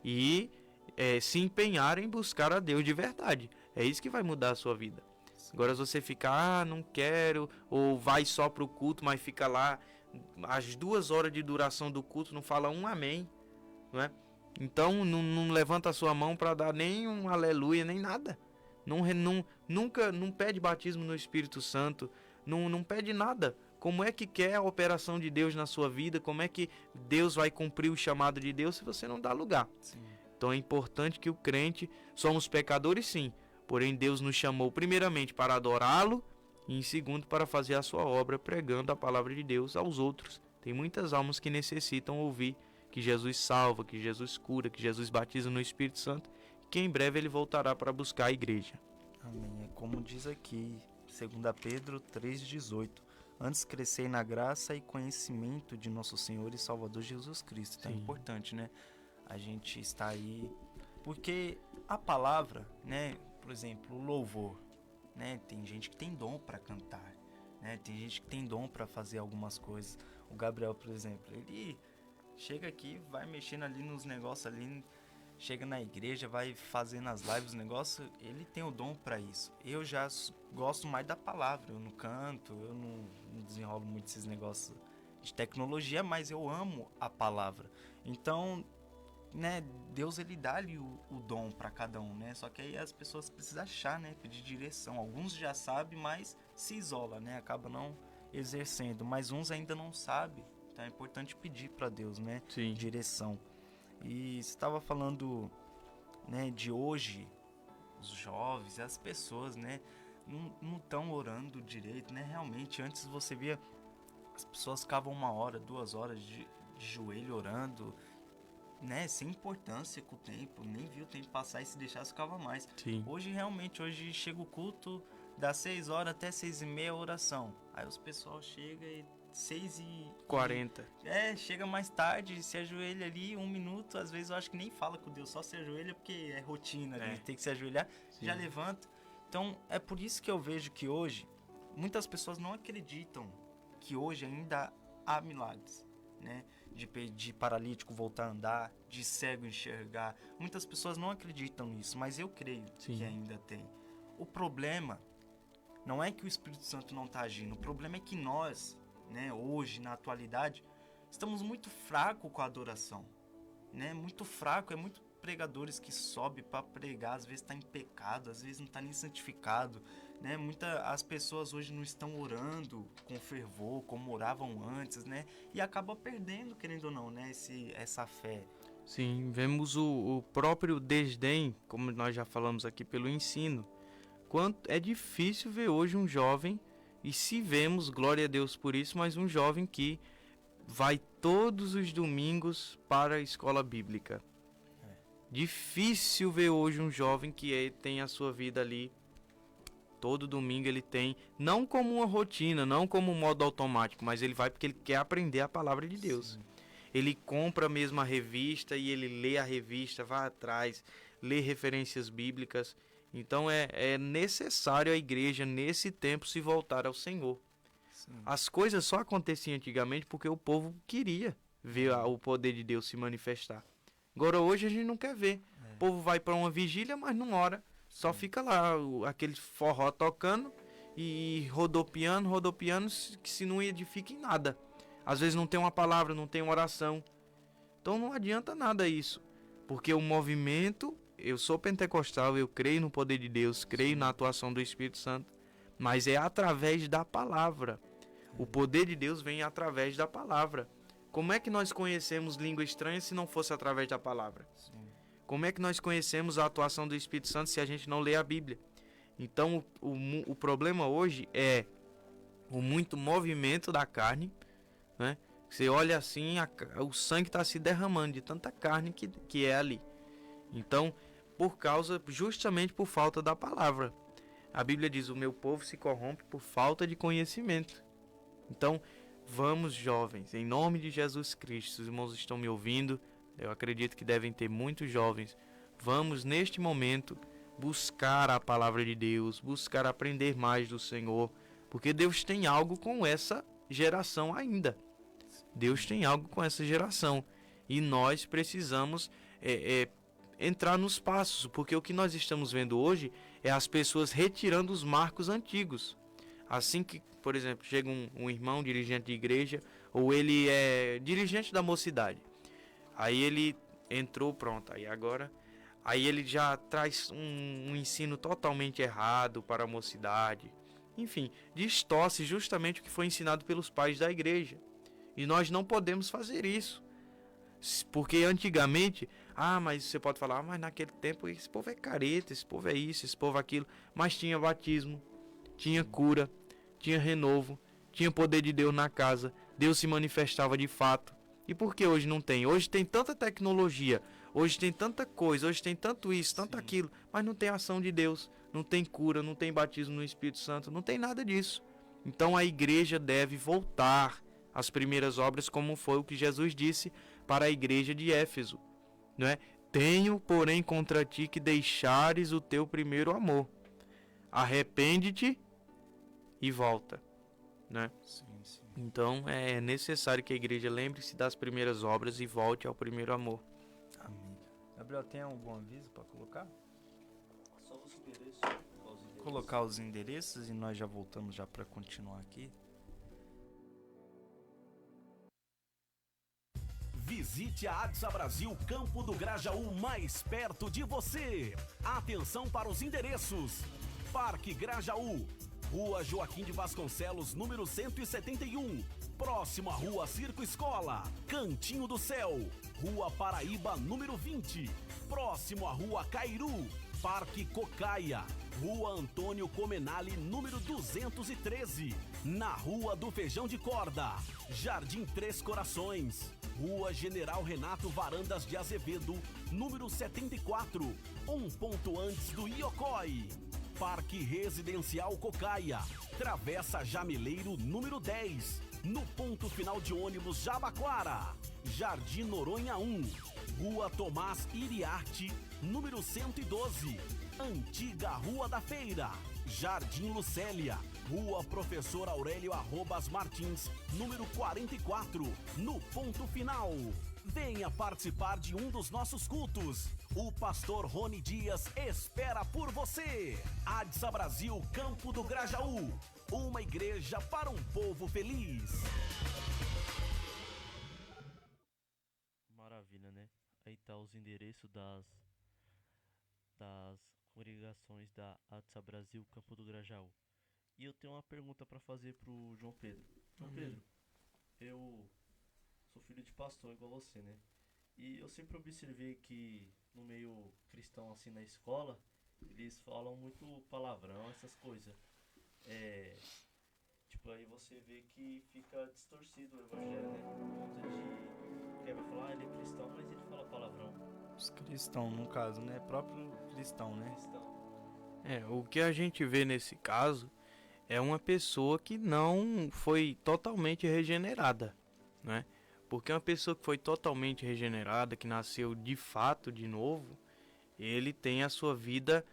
e se empenhar em buscar a Deus de verdade. É isso que vai mudar a sua vida. Agora se você ficar, não quero, ou vai só para o culto, mas fica lá as 2 horas de duração do culto, não fala um amém, não é? Então não levanta a sua mão para dar nem um aleluia, nem nada. Nunca pede batismo no Espírito Santo, não pede nada. Como é que quer a operação de Deus na sua vida? Como é que Deus vai cumprir o chamado de Deus se você não dá lugar? Sim. Então é importante que o crente, somos pecadores sim, porém Deus nos chamou primeiramente para adorá-lo e em segundo para fazer a sua obra pregando a palavra de Deus aos outros. Tem muitas almas que necessitam ouvir que Jesus salva, que Jesus cura, que Jesus batiza no Espírito Santo, que em breve ele voltará para buscar a igreja. Amém. É como diz aqui, 2 Pedro 3,18. Antes crescei na graça e conhecimento de nosso Senhor e Salvador Jesus Cristo. Então é importante, né? A gente está aí... Porque a palavra, né? Por exemplo, o louvor, né? Tem gente que tem dom para cantar, né? Tem gente que tem dom para fazer algumas coisas. O Gabriel, por exemplo, ele chega aqui, vai mexendo ali nos negócios ali... Chega na igreja, vai fazendo as lives, o negócio, ele tem o dom para isso. Eu já gosto mais da palavra, eu não canto, eu não desenrolo muito esses negócios de tecnologia, mas eu amo a palavra. Então, né, Deus ele dá ali o dom para cada um, né? Só que aí as pessoas precisam achar, né, pedir direção. Alguns já sabem, mas se isola, né? Acaba não exercendo, mas uns ainda não sabem. Então é importante pedir para Deus, né, direção. E você estava falando, né, de hoje, os jovens, as pessoas, né, não estão orando direito, né? Realmente, antes você via as pessoas ficavam 1 hora, 2 horas de joelho orando, né, sem importância com o tempo, nem viu o tempo passar e se deixasse ficava mais. Sim. Hoje chega o culto, das 6 horas até 6h30 oração. Aí os pessoal chega e 6h40. Chega mais tarde, se ajoelha ali 1 minuto, às vezes eu acho que nem fala com Deus, só se ajoelha porque é rotina, tem que se ajoelhar, já levanta. Então é por isso que eu vejo que hoje muitas pessoas não acreditam que hoje ainda há milagres, né? De paralítico voltar a andar, de cego enxergar. Muitas pessoas não acreditam nisso, mas eu creio que ainda tem. O problema não é que o Espírito Santo não está agindo, o problema é que nós, né, hoje, na atualidade, estamos muito fracos com a adoração, né? Muito fraco, muito pregadores que sobem para pregar, às vezes está em pecado, às vezes não está nem santificado, né? As pessoas hoje não estão orando com fervor, como oravam antes, né? E acaba perdendo, querendo ou não, né, essa fé. Sim, vemos o próprio desdém, como nós já falamos aqui, pelo ensino. Quanto é difícil ver hoje um jovem, e se vemos, glória a Deus por isso, mas um jovem que vai todos os domingos para a escola bíblica. Difícil ver hoje um jovem que tem a sua vida ali, todo domingo ele tem, não como uma rotina, não como um modo automático, mas ele vai porque ele quer aprender a palavra de Deus. Sim. Ele compra mesmo a revista e ele lê a revista, vai atrás, lê referências bíblicas. Então é necessário a igreja nesse tempo se voltar ao Senhor. Sim. As coisas só aconteciam antigamente porque o povo queria ver o poder de Deus se manifestar. Agora hoje a gente não quer ver. O povo vai para uma vigília, mas não ora. Só fica lá aquele forró tocando e rodopiando, que se não edifica em nada. Às vezes não tem uma palavra, não tem uma oração. Então não adianta nada isso. Porque o movimento... Eu sou pentecostal, eu creio no poder de Deus, creio na atuação do Espírito Santo, mas é através da palavra. O poder de Deus vem através da palavra. Como é que nós conhecemos língua estranha se não fosse através da palavra? Sim. Como é que nós conhecemos a atuação do Espírito Santo se a gente não lê a Bíblia? Então o problema hoje é o muito movimento da carne, né? Você olha assim, o sangue está se derramando de tanta carne que é ali. Então, justamente por falta da palavra. A Bíblia diz, o meu povo se corrompe por falta de conhecimento. Então, vamos jovens, em nome de Jesus Cristo, os irmãos estão me ouvindo, eu acredito que devem ter muitos jovens. Vamos neste momento buscar a palavra de Deus, buscar aprender mais do Senhor, porque Deus tem algo com essa geração ainda. Deus tem algo com essa geração e nós precisamos entrar nos passos, porque o que nós estamos vendo hoje é as pessoas retirando os marcos antigos. Assim que, por exemplo, chega um irmão dirigente de igreja, ou ele é dirigente da mocidade, aí ele entrou, pronto, aí ele já traz um ensino totalmente errado para a mocidade, enfim, distorce justamente o que foi ensinado pelos pais da igreja, e nós não podemos fazer isso. Porque antigamente, mas você pode falar, mas naquele tempo esse povo é careta, esse povo é isso, esse povo é aquilo. Mas tinha batismo, tinha cura, tinha renovo, tinha poder de Deus na casa, Deus se manifestava de fato. E por que hoje não tem? Hoje tem tanta tecnologia, Hoje tem tanta coisa, hoje tem tanto isso, tanto aquilo, mas não tem ação de Deus, não tem cura, não tem batismo no Espírito Santo, não tem nada disso. Então a igreja deve voltar às primeiras obras, como foi o que Jesus disse para a igreja de Éfeso, não é? Tenho, porém, contra ti que deixares o teu primeiro amor. Arrepende-te e volta, né? Sim, sim. Então é necessário que a igreja lembre-se das primeiras obras e volte ao primeiro amor. Amém. Gabriel, tem algum aviso para colocar? Só os endereços. Colocar os endereços e nós já voltamos já para continuar aqui. Visite a ADSA Brasil Campo do Grajaú, mais perto de você. Atenção para os endereços: Parque Grajaú, Rua Joaquim de Vasconcelos, número 171, próximo à Rua Circo Escola. Cantinho do Céu, Rua Paraíba, número 20, próximo à Rua Cairu. Parque Cocaia, Rua Antônio Comenali, número 213, na Rua do Feijão de Corda. Jardim Três Corações, Rua General Renato Varandas de Azevedo, número 74, um ponto antes do Iocói. Parque Residencial Cocaia, Travessa Jamileiro, número 10, no ponto final de ônibus Jabaquara. Jardim Noronha 1, Rua Tomás Iriarte, número 112, Antiga Rua da Feira. Jardim Lucélia, Rua Professor Aurélio Arrobas Martins, número 44, no ponto final. Venha participar de um dos nossos cultos. O pastor Rony Dias espera por você. ADSA Brasil Campo do Grajaú, uma igreja para um povo feliz. Maravilha, né? Aí tá os endereços das congregações da ADSA Brasil Campo do Grajaú. E eu tenho uma pergunta para fazer pro João Pedro. João Pedro, eu sou filho de pastor igual você, né? E eu sempre observei que no meio cristão, assim, na escola, eles falam muito palavrão, essas coisas. Tipo, aí você vê que fica distorcido o evangelho, né? Por conta de... Quer vai falar, ele é cristão, mas ele fala palavrão. Os cristãos, no caso, né? Próprio cristão, né? O que a gente vê nesse caso é uma pessoa que não foi totalmente regenerada, né? Porque uma pessoa que foi totalmente regenerada, que nasceu de fato de novo, ele tem a sua vida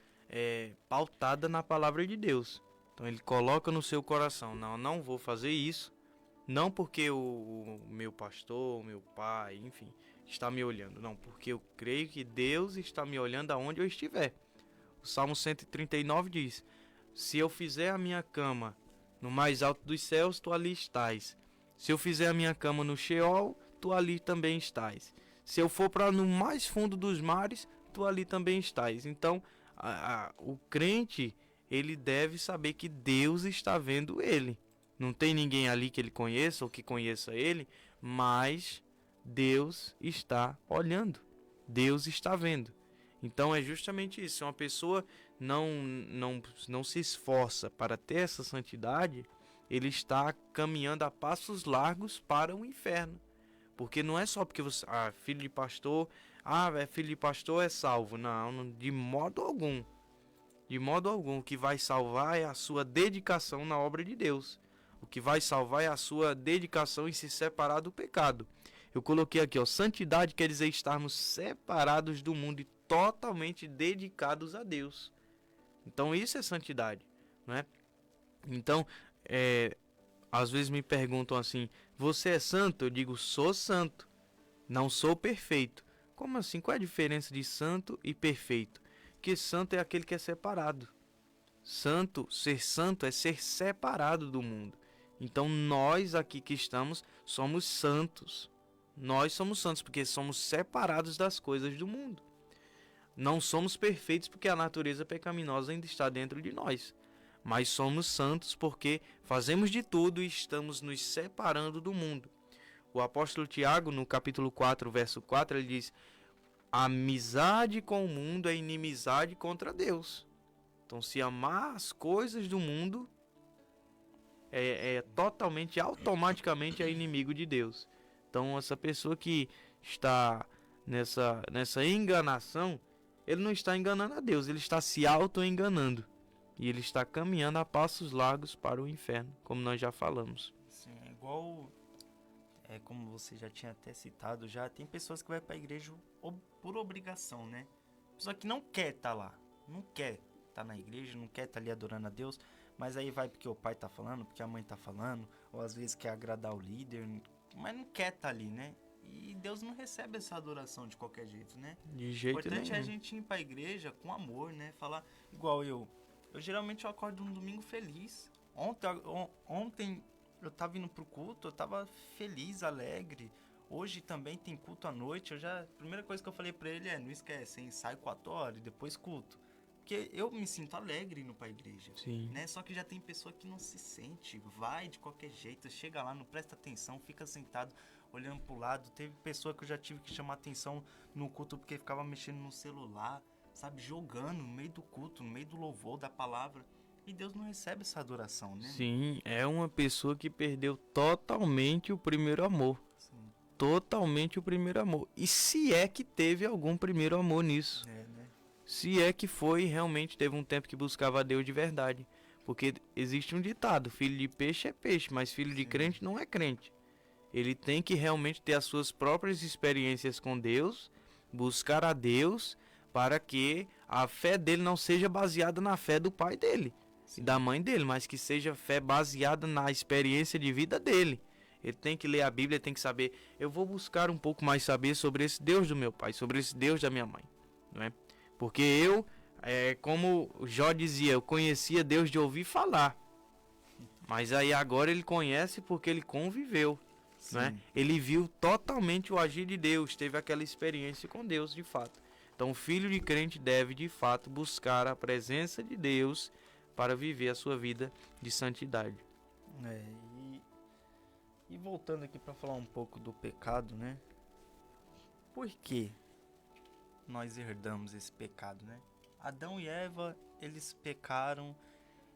pautada na palavra de Deus. Então ele coloca no seu coração, não vou fazer isso, não porque o meu pastor, o meu pai, enfim, está me olhando, não, porque eu creio que Deus está me olhando aonde eu estiver. O Salmo 139 diz: se eu fizer a minha cama no mais alto dos céus, tu ali estás. Se eu fizer a minha cama no Sheol, tu ali também estás. Se eu for para no mais fundo dos mares, tu ali também estás. Então, o crente, ele deve saber que Deus está vendo ele. Não tem ninguém ali que ele conheça ou que conheça ele, mas Deus está olhando. Deus está vendo. Então é justamente isso. Se uma pessoa não se esforça para ter essa santidade, ele está caminhando a passos largos para o inferno. Porque não é só porque você filho de pastor, filho de pastor é salvo. Não, de modo algum. De modo algum. O que vai salvar é a sua dedicação na obra de Deus. O que vai salvar é a sua dedicação em se separar do pecado. Eu coloquei aqui, santidade quer dizer estarmos separados do mundo e totalmente dedicados a Deus. Então isso é santidade, não é? Então, às vezes me perguntam assim: você é santo? Eu digo: sou santo, não sou perfeito. Como assim? Qual é a diferença de santo e perfeito? Que santo é aquele que é separado. Ser santo é ser separado do mundo. Então nós aqui que estamos somos santos. Nós somos santos porque somos separados das coisas do mundo. Não somos perfeitos porque a natureza pecaminosa ainda está dentro de nós. Mas somos santos porque fazemos de tudo e estamos nos separando do mundo. O apóstolo Tiago, no capítulo 4, verso 4, ele diz: a amizade com o mundo é inimizade contra Deus. Então, se amar as coisas do mundo, automaticamente é inimigo de Deus. Então, essa pessoa que está nessa enganação, ele não está enganando a Deus, ele está se auto-enganando. E ele está caminhando a passos largos para o inferno, como nós já falamos. Sim, é igual, como você já tinha até citado, já tem pessoas que vai para a igreja por obrigação, né? Pessoa que não quer estar lá, não quer estar na igreja, não quer estar ali adorando a Deus, mas aí vai porque o pai está falando, porque a mãe está falando, ou às vezes quer agradar o líder, mas não quer estar ali, né? E Deus não recebe essa adoração de qualquer jeito, né? De jeito nenhum. O importante é a gente ir pra igreja com amor, né? Falar igual eu. Eu geralmente acordo no domingo feliz. Ontem eu tava indo pro culto, eu tava feliz, alegre. Hoje também tem culto à noite. A primeira coisa que eu falei pra ele não esquece, ensaio 4 horas e depois culto. Porque eu me sinto alegre indo pra igreja. Sim. Né? Só que já tem pessoa que não se sente, vai de qualquer jeito, chega lá, não presta atenção, fica sentado olhando pro lado. Teve pessoa que eu já tive que chamar atenção no culto porque ficava mexendo no celular, sabe, jogando no meio do culto, no meio do louvor, da palavra. E Deus não recebe essa adoração, né? Sim, é uma pessoa que perdeu totalmente o primeiro amor. Sim. Totalmente o primeiro amor. E se é que teve algum primeiro amor nisso? Né? Se é que foi, realmente teve um tempo que buscava a Deus de verdade. Porque existe um ditado, filho de peixe é peixe, mas filho de crente não é crente. Ele tem que realmente ter as suas próprias experiências com Deus, buscar a Deus, para que a fé dele não seja baseada na fé do pai dele e da mãe dele, mas que seja fé baseada na experiência de vida dele. Ele tem que ler a Bíblia, tem que saber, eu vou buscar um pouco mais saber sobre esse Deus do meu pai, sobre esse Deus da minha mãe, não é? Porque eu, como Jó dizia, eu conhecia Deus de ouvir falar, mas aí agora ele conhece porque ele conviveu. Né? Ele viu totalmente o agir de Deus, teve aquela experiência com Deus de fato. Então o filho de crente deve de fato buscar a presença de Deus para viver a sua vida de santidade. E voltando aqui para falar um pouco do pecado, né? Por que nós herdamos esse pecado, né? Adão e Eva, eles pecaram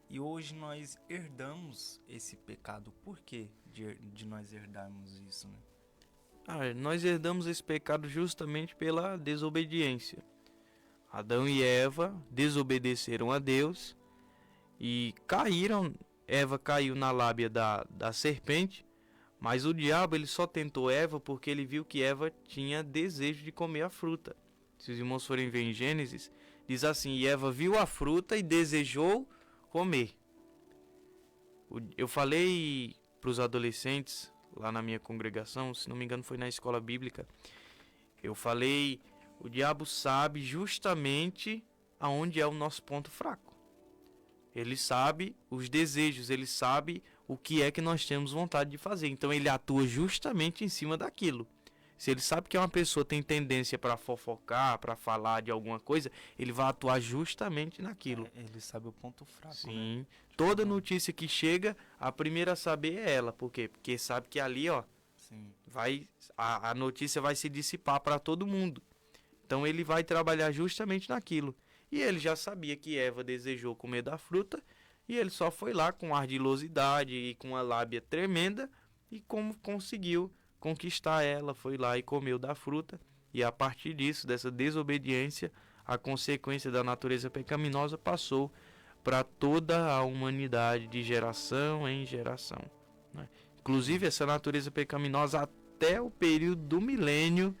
e hoje nós herdamos esse pecado. Por que de nós herdarmos isso, né? Nós herdamos esse pecado justamente pela desobediência. Adão e Eva desobedeceram a Deus e caíram. Eva caiu na lábia da serpente, mas o diabo ele só tentou Eva porque ele viu que Eva tinha desejo de comer a fruta. Se os irmãos forem ver em Gênesis, diz assim, e Eva viu a fruta e desejou comer. Eu falei para os adolescentes lá na minha congregação, se não me engano foi na escola bíblica, eu falei, o diabo sabe justamente aonde é o nosso ponto fraco. Ele sabe os desejos, ele sabe o que é que nós temos vontade de fazer. Então ele atua justamente em cima daquilo. Se ele sabe que uma pessoa tem tendência para fofocar, para falar de alguma coisa, ele vai atuar justamente naquilo. Ele sabe o ponto fraco. Sim. Né? Toda notícia que chega, a primeira a saber é ela. Por quê? Porque sabe que ali, Sim. a notícia vai se dissipar para todo mundo. Então ele vai trabalhar justamente naquilo. E ele já sabia que Eva desejou comer da fruta, e ele só foi lá com ardilosidade e com uma lábia tremenda, e como conseguiu conquistar ela, foi lá e comeu da fruta, e a partir disso, dessa desobediência, a consequência da natureza pecaminosa passou para toda a humanidade de geração em geração, né? Inclusive essa natureza pecaminosa até o período do milênio,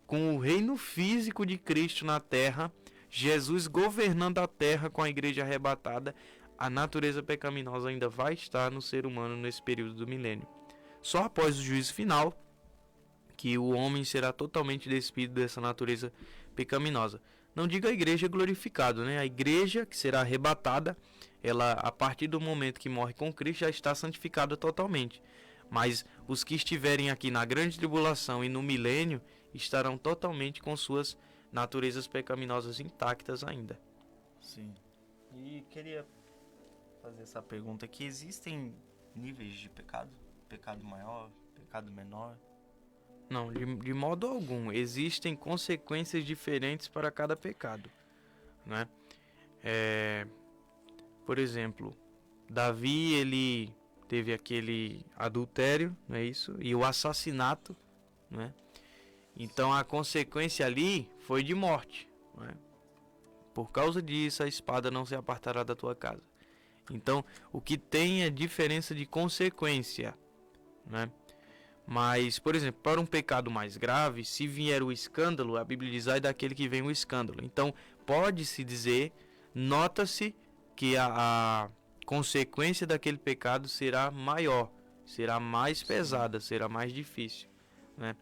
com o reino físico de Cristo na terra, Jesus governando a terra com a igreja arrebatada, a natureza pecaminosa ainda vai estar no ser humano nesse período do milênio. Só após o juízo final que o homem será totalmente despido dessa natureza pecaminosa. Não diga a igreja glorificada, né? A igreja que será arrebatada, ela a partir do momento que morre com Cristo já está santificada totalmente. Mas os que estiverem aqui na grande tribulação e no milênio estarão totalmente com suas naturezas pecaminosas intactas ainda. Sim. E queria fazer essa pergunta aqui. Existem níveis de pecado? Pecado maior, pecado menor? Não, de modo algum. Existem consequências diferentes para cada pecado, né? Por exemplo, Davi, ele teve aquele adultério, não é isso? E o assassinato, né? Então a consequência ali foi de morte, né? Por causa disso a espada não se apartará da tua casa. Então o que tem é diferença de consequência, né? Mas, por exemplo, para um pecado mais grave, se vier o escândalo, a Bíblia diz: ai daquele que vem o escândalo. Então pode-se dizer, nota-se que a consequência daquele pecado será maior, será mais pesada, será mais difícil, né?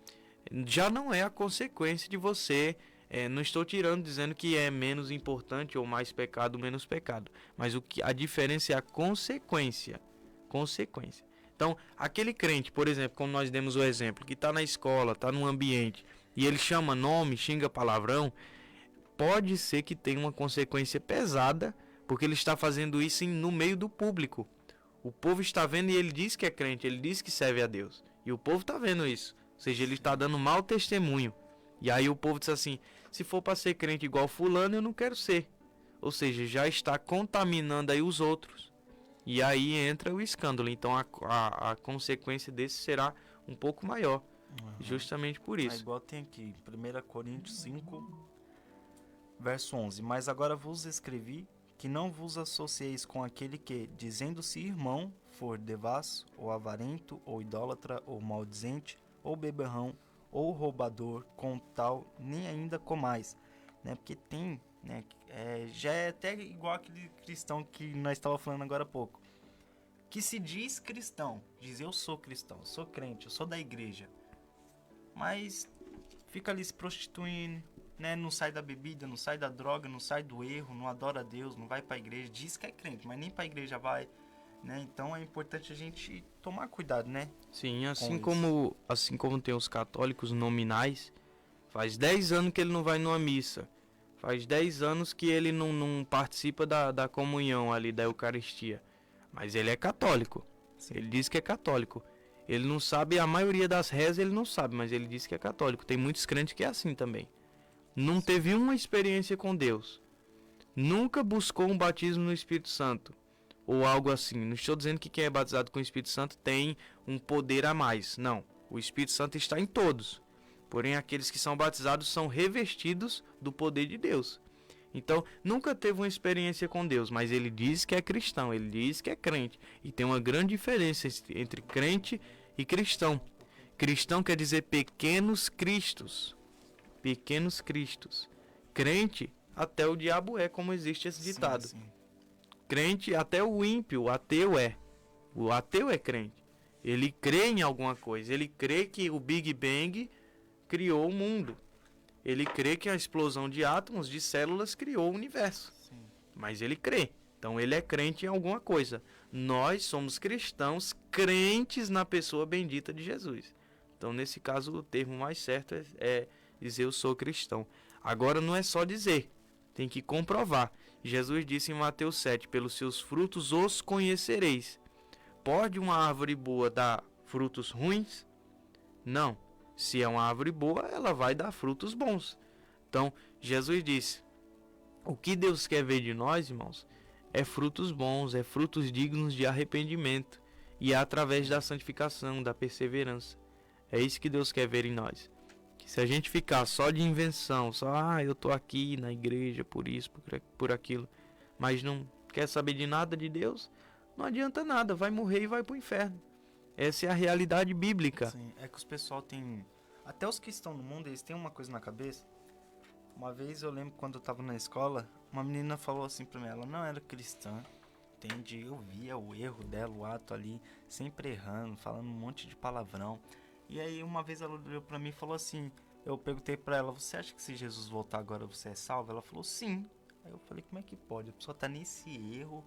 Já não é a consequência de você, não estou dizendo que é menos importante ou mais pecado, menos pecado, mas a diferença é a consequência. Então, aquele crente, por exemplo, como nós demos o exemplo, que está na escola, está num ambiente, e ele chama nome, xinga palavrão, pode ser que tenha uma consequência pesada, porque ele está fazendo isso no meio do público. O povo está vendo e ele diz que é crente, ele diz que serve a Deus. E o povo está vendo isso. Ou seja, ele está dando mau testemunho. E aí o povo diz assim: se for para ser crente igual fulano, eu não quero ser. Ou seja, já está contaminando aí os outros. E aí entra o escândalo. Então a consequência desse será um pouco maior. Justamente por isso. Igual tem aqui, 1 Coríntios 5, verso 11. Mas agora vos escrevi que não vos associeis com aquele que, dizendo-se irmão, for devasso, ou avarento, ou idólatra, ou maldizente, ou beberrão, ou roubador, com tal, nem ainda comais, né? Porque tem, né? Já é até igual aquele cristão que nós estávamos falando agora há pouco, que se diz cristão, diz: eu sou cristão, sou crente, eu sou da igreja, mas fica ali se prostituindo, né? Não sai da bebida, não sai da droga, não sai do erro, não adora a Deus, não vai para a igreja, diz que é crente, mas nem para a igreja vai, né? Então é importante a gente tomar cuidado, né? Sim, assim como tem os católicos nominais, faz 10 anos que ele não vai numa missa, faz 10 anos que ele não participa da comunhão ali, da Eucaristia, mas ele é católico. Sim. Ele diz que é católico. Ele não sabe, a maioria das rezas ele não sabe, mas ele diz que é católico. Tem muitos crentes que é assim também. Não teve uma experiência com Deus, nunca buscou um batismo no Espírito Santo ou algo assim. Não estou dizendo que quem é batizado com o Espírito Santo tem um poder a mais. Não, o Espírito Santo está em todos. Porém, aqueles que são batizados são revestidos do poder de Deus. Então, nunca teve uma experiência com Deus, mas ele diz que é cristão, ele diz que é crente. E tem uma grande diferença entre crente e cristão. Cristão quer dizer pequenos cristos. Pequenos cristos. Crente, até o diabo é, como existe esse ditado. Sim. Crente, até o ímpio, o ateu é. O ateu é crente. Ele crê em alguma coisa. Ele crê que o Big Bang criou o mundo. Ele crê que a explosão de átomos, de células, criou o universo. Sim. Mas ele crê. Então ele é crente em alguma coisa. Nós somos cristãos crentes na pessoa bendita de Jesus. Então, nesse caso, o termo mais certo é dizer: eu sou cristão. Agora não é só dizer, tem que comprovar. Jesus disse em Mateus 7, pelos seus frutos os conhecereis. Pode uma árvore boa dar frutos ruins? Não. Se é uma árvore boa, ela vai dar frutos bons. Então, Jesus disse: o que Deus quer ver de nós, irmãos, é frutos bons, é frutos dignos de arrependimento. E é através da santificação, da perseverança. É isso que Deus quer ver em nós. Que se a gente ficar só de invenção, só, eu estou aqui na igreja por isso, por aquilo, mas não quer saber de nada de Deus, não adianta nada, vai morrer e vai para o inferno. Essa é a realidade bíblica. Sim, é que os pessoal tem... Até os que estão no mundo, eles têm uma coisa na cabeça. Uma vez eu lembro, quando eu estava na escola, uma menina falou assim para mim, ela não era cristã, entende? Eu via o erro dela, o ato ali, sempre errando, falando um monte de palavrão. E aí uma vez ela olhou para mim e falou assim, eu perguntei para ela: você acha que se Jesus voltar agora você é salvo? Ela falou: sim. Aí eu falei: como é que pode? A pessoa tá nesse erro.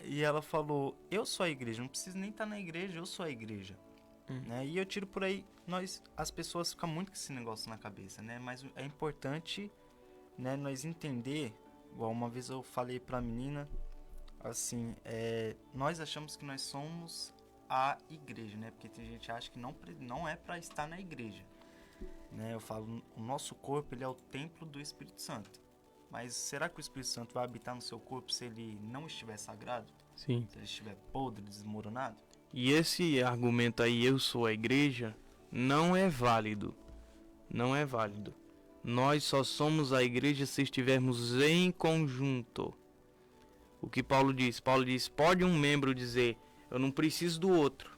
E ela falou: eu sou a igreja, não preciso nem estar na igreja, eu sou a igreja. Né? E eu tiro por aí, as pessoas ficam muito com esse negócio na cabeça, né? Mas é importante, né, nós entender, igual uma vez eu falei pra menina, assim, nós achamos que nós somos a igreja, né? Porque tem gente que acha que não é pra estar na igreja, né? Eu falo, o nosso corpo, ele é o templo do Espírito Santo. Mas será que o Espírito Santo vai habitar no seu corpo se ele não estiver sagrado? Sim. Se ele estiver podre, desmoronado? E esse argumento aí, eu sou a igreja, não é válido. Não é válido. Nós só somos a igreja se estivermos em conjunto. O que Paulo diz? Paulo diz, pode um membro dizer, eu não preciso do outro.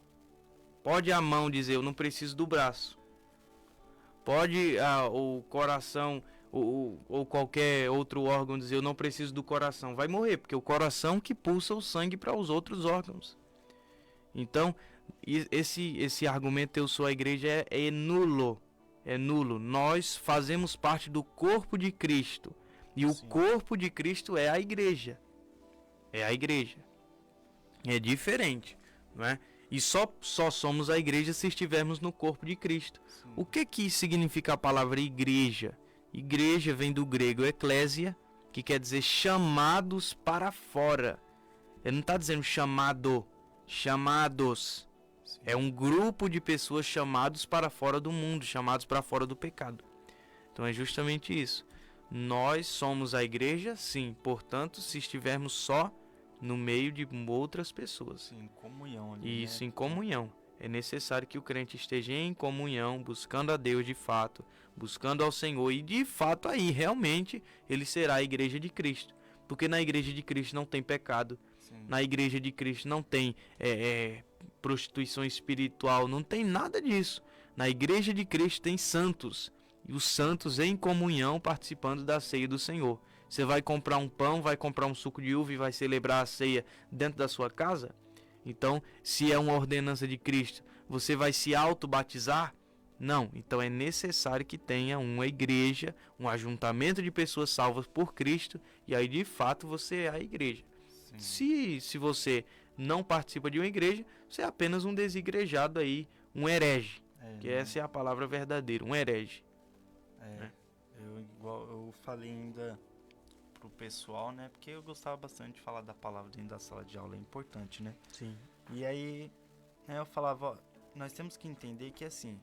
Pode a mão dizer, eu não preciso do braço. Pode o coração ou qualquer outro órgão dizer, eu não preciso do coração. Vai morrer, porque o coração que pulsa o sangue para os outros órgãos. Então, esse argumento, eu sou a igreja, é nulo. É nulo. Nós fazemos parte do corpo de Cristo. E o corpo de Cristo é a igreja. É a igreja. É diferente, não é? E só somos a igreja se estivermos no corpo de Cristo. Sim. O que significa a palavra igreja? Igreja vem do grego eclésia, que quer dizer chamados para fora. Ele não está dizendo chamado, chamados. Sim. É um grupo de pessoas chamados para fora do mundo, chamados para fora do pecado. Então é justamente isso. Nós somos a igreja, sim. Portanto, se estivermos só no meio de outras pessoas. Sim, comunhão ali, Isso, né? em comunhão. É necessário que o crente esteja em comunhão, buscando a Deus de fato, buscando ao Senhor. E de fato aí, realmente, ele será a igreja de Cristo. Porque na igreja de Cristo não tem pecado. Sim. Na igreja de Cristo não tem prostituição espiritual, não tem nada disso. Na igreja de Cristo tem santos. E os santos em comunhão participando da ceia do Senhor. Você vai comprar um pão, vai comprar um suco de uva e vai celebrar a ceia dentro da sua casa? Então, se é uma ordenança de Cristo, você vai se auto-batizar? Não. Então é necessário que tenha uma igreja, um ajuntamento de pessoas salvas por Cristo, e aí de fato você é a igreja. Se você não participa de uma igreja, você é apenas um desigrejado aí, um herege. Que essa é a palavra verdadeira, um herege. Eu falei ainda pro pessoal, né? Porque eu gostava bastante de falar da palavra dentro da sala de aula, é importante, né? Sim. E aí, né, eu falava, ó, nós temos que entender que assim,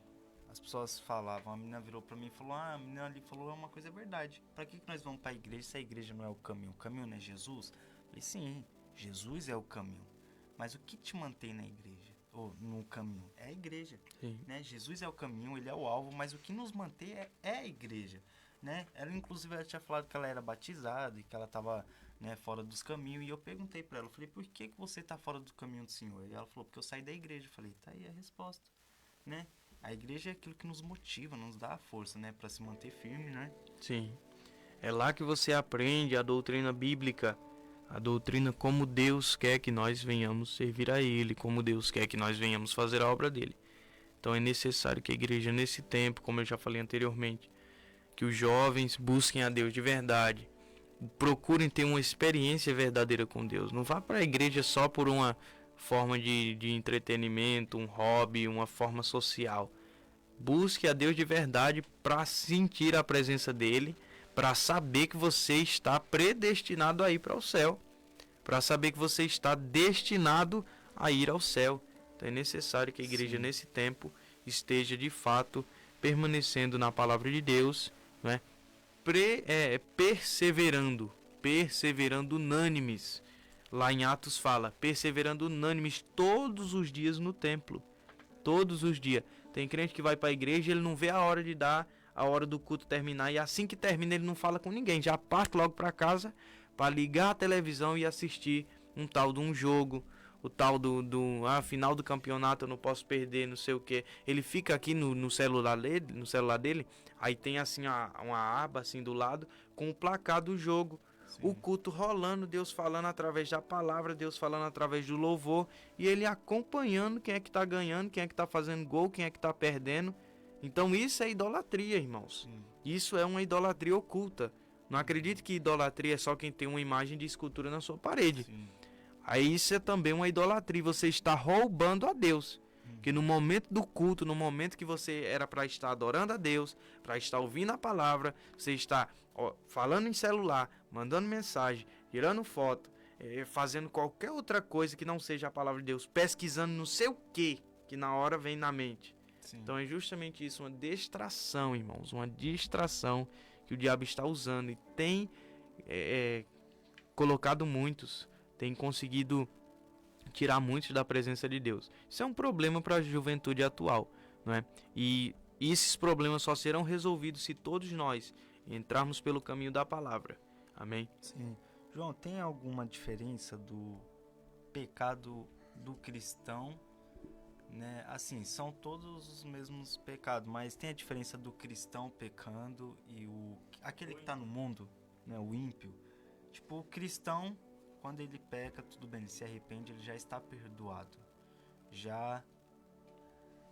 as pessoas falavam, a menina virou pra mim e falou, a menina ali falou uma coisa, é verdade. Pra que nós vamos pra igreja se a igreja não é o caminho? O caminho não é Jesus? Eu falei, sim, Jesus é o caminho. Mas o que te mantém na igreja? Ou no caminho? É a igreja. Sim. Né? Jesus é o caminho, ele é o alvo, mas o que nos mantém é a igreja. Né? Ela inclusive ela tinha falado que ela era batizada e que ela estava, né, fora dos caminhos, e eu perguntei para ela, eu falei, por que você está fora do caminho do Senhor? E ela falou, porque eu saí da igreja. Eu falei, tá aí a resposta, né? A igreja é aquilo que nos motiva, nos dá a força, né, para se manter firme, né? Sim. É lá que você aprende a doutrina bíblica, a doutrina como Deus quer que nós venhamos servir a Ele, como Deus quer que nós venhamos fazer a obra dele. Então é necessário que a igreja nesse tempo, como eu já falei anteriormente, que os jovens busquem a Deus de verdade, procurem ter uma experiência verdadeira com Deus. Não vá para a igreja só por uma forma de entretenimento, um hobby, uma forma social. Busque a Deus de verdade para sentir a presença dele, para saber que você está predestinado a ir para o céu, para saber que você está destinado a ir ao céu. Então é necessário que a igreja nesse tempo esteja de fato permanecendo na palavra de Deus, né? Perseverando unânimes. Lá em Atos fala, perseverando unânimes todos os dias no templo. Todos os dias. Tem crente que vai para a igreja e ele não vê a hora de dar, a hora do culto terminar, e assim que termina ele não fala com ninguém, já parte logo para casa para ligar a televisão e assistir um tal de um jogo, o tal final do campeonato eu não posso perder, não sei o que. Ele fica aqui no celular dele, aí tem assim uma aba assim do lado com o placar do jogo. Sim. O culto rolando, Deus falando através da palavra, Deus falando através do louvor, e ele acompanhando quem é que tá ganhando, quem é que tá fazendo gol, quem é que tá perdendo. Então isso é idolatria, irmãos. Sim. Isso é uma idolatria oculta. Não acredite que idolatria é só quem tem uma imagem de escultura na sua parede. Sim. Aí isso é também uma idolatria, você está roubando a Deus. Que no momento do culto, no momento que você era para estar adorando a Deus, para estar ouvindo a palavra, você está falando em celular, mandando mensagem, tirando foto, fazendo qualquer outra coisa que não seja a palavra de Deus, pesquisando não sei o que na hora vem na mente. Sim. Então é justamente isso, uma distração, irmãos, uma distração que o diabo está usando e tem colocado muitos, tem conseguido tirar muitos da presença de Deus. Isso é um problema para a juventude atual, não é? E E esses problemas só serão resolvidos se todos nós entrarmos pelo caminho da palavra. Amém? Sim. João, tem alguma diferença do pecado do cristão, né? Assim, são todos os mesmos pecados, mas tem a diferença do cristão pecando e aquele que está no mundo, né? O ímpio. Tipo, o cristão, quando ele peca, tudo bem, ele se arrepende, ele já está perdoado. Já,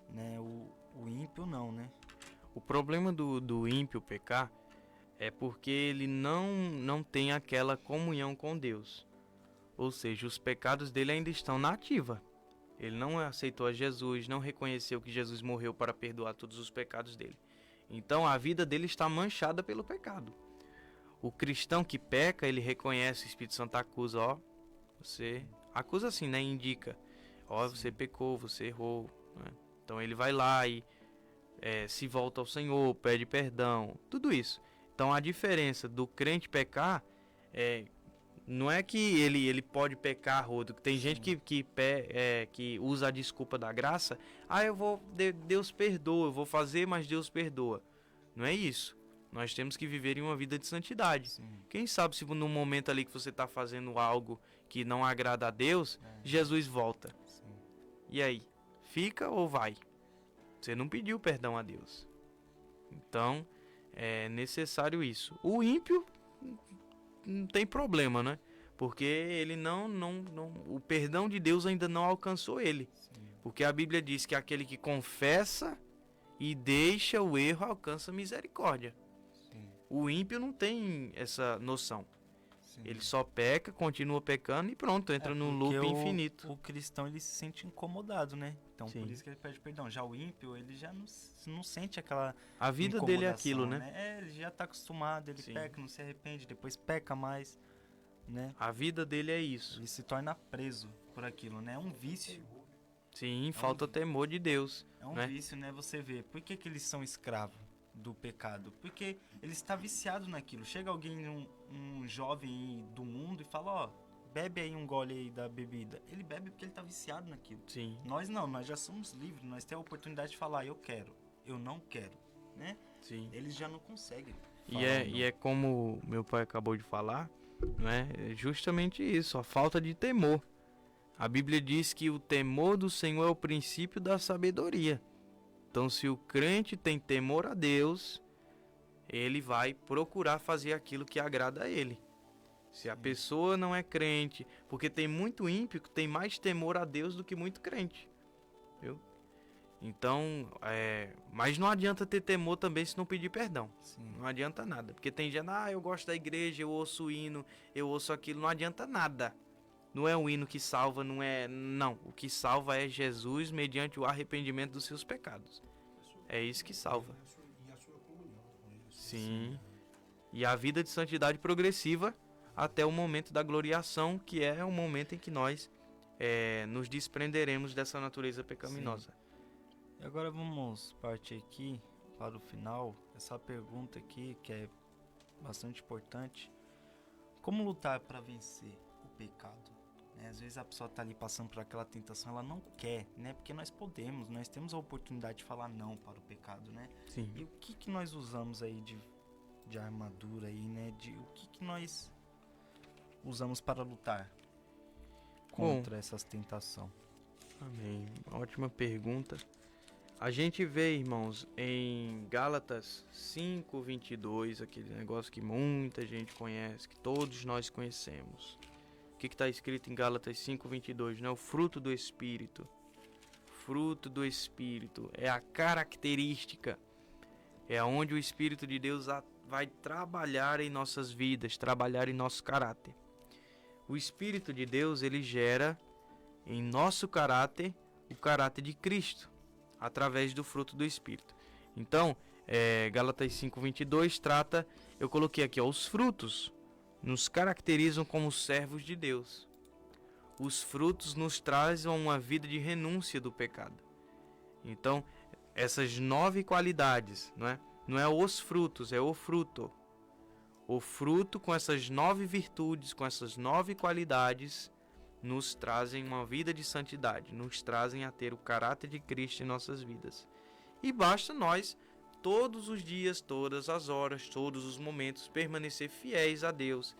né? O ímpio não, né? O problema do ímpio pecar é porque ele não tem aquela comunhão com Deus. Ou seja, os pecados dele ainda estão na ativa. Ele não aceitou a Jesus, não reconheceu que Jesus morreu para perdoar todos os pecados dele. Então a vida dele está manchada pelo pecado. O cristão que peca, ele reconhece, o Espírito Santo acusa, ó, você acusa assim, né? Indica, ó, você pecou, você errou, né? Então ele vai lá e se volta ao Senhor, pede perdão, tudo isso. Então a diferença do crente pecar não é que ele pode pecar rodo. Tem gente que usa a desculpa da graça. Deus perdoa, eu vou fazer, mas Deus perdoa. Não é isso. Nós temos que viver em uma vida de santidade. Sim. Quem sabe se no momento ali que você está fazendo algo que não agrada a Deus, Jesus volta. Sim. E aí? Fica ou vai? Você não pediu perdão a Deus. Então, é necessário isso. O ímpio não tem problema, né? Porque ele o perdão de Deus ainda não alcançou ele. Sim. Porque a Bíblia diz que aquele que confessa e deixa o erro alcança misericórdia. Sim. O ímpio não tem essa noção. Sim. Ele só peca, continua pecando e pronto, entra num loop infinito. O cristão, ele se sente incomodado, né? Então, Sim. por isso que ele pede perdão. Já o ímpio, ele já não sente aquela A vida dele é aquilo, né? Ele já está acostumado, ele peca, não se arrepende, depois peca mais, né? A vida dele é isso. Ele se torna preso por aquilo, né? É um vício. Sim, falta temor de Deus. É um né? vício, né? Você vê. Por que eles são escravos do pecado? Porque ele está viciado naquilo. Chega alguém, um jovem do mundo e fala, ó, bebe aí um gole aí da bebida. Ele bebe porque ele está viciado naquilo. Sim. Nós não, nós já somos livres. Nós temos a oportunidade de falar, eu quero, eu não quero, né? Sim. Eles já não conseguem. E é como meu pai acabou de falar, né? É justamente isso, a falta de temor. A Bíblia diz que o temor do Senhor é o princípio da sabedoria. Então, se o crente tem temor a Deus, ele vai procurar fazer aquilo que agrada a ele. Se a pessoa não é crente, porque tem muito ímpio que tem mais temor a Deus do que muito crente, viu? Então, mas não adianta ter temor também se não pedir perdão. Sim. Não adianta nada, porque tem gente, eu gosto da igreja, eu ouço o hino, eu ouço aquilo, não adianta nada. Não é o hino que salva, não. O que salva é Jesus mediante o arrependimento dos seus pecados. É isso que salva. E a sua comunhão com ele. Sim. E a vida de santidade progressiva até o momento da gloriação, que é o momento em que nós nos desprenderemos dessa natureza pecaminosa. Sim. E agora vamos partir aqui para o final. Essa pergunta aqui, que é bastante importante. Como lutar para vencer o pecado? Às vezes a pessoa está ali passando por aquela tentação, ela não quer, né? Porque nós temos a oportunidade de falar não para o pecado, né? Sim. E o que nós usamos aí de armadura aí, né? O que nós usamos para lutar contra essas tentações? Amém. Ótima pergunta. A gente vê, irmãos, em Gálatas 5:22, aquele negócio que muita gente conhece, que todos nós conhecemos. O que está escrito em Gálatas 5:22, né? O fruto do Espírito. Fruto do Espírito é a característica, é onde o Espírito de Deus vai trabalhar em nossas vidas, trabalhar em nosso caráter. O Espírito de Deus, ele gera em nosso caráter o caráter de Cristo, através do fruto do Espírito. Então, Gálatas 5:22 trata, eu coloquei aqui, os frutos nos caracterizam como servos de Deus. Os frutos nos trazem uma vida de renúncia do pecado. Então, essas 9 qualidades, não é os frutos, é o fruto. O fruto com essas 9 virtudes, com essas 9 qualidades, nos trazem uma vida de santidade, nos trazem a ter o caráter de Cristo em nossas vidas. E basta nós, todos os dias, todas as horas, todos os momentos, permanecer fiéis a Deus.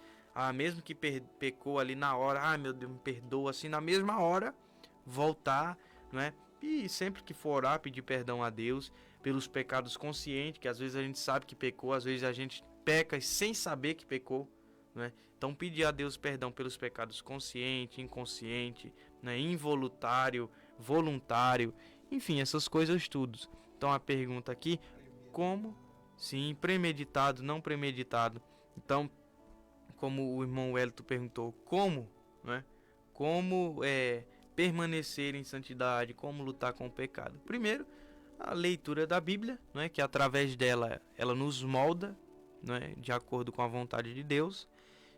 Mesmo que pecou ali na hora, meu Deus, me perdoa, assim, na mesma hora, voltar, não é? E sempre que for orar, pedir perdão a Deus pelos pecados conscientes, que às vezes a gente sabe que pecou, às vezes a gente peca sem saber que pecou, né? Então pedir a Deus perdão pelos pecados consciente, inconsciente, né? Involuntário, voluntário, enfim, essas coisas tudo. Então a pergunta aqui, como? Sim, premeditado, não premeditado. Então, como o irmão Wellington perguntou, como, né? Como permanecer em santidade, como lutar com o pecado? Primeiro, a leitura da Bíblia, né? Que através dela ela nos molda, né? De acordo com a vontade de Deus,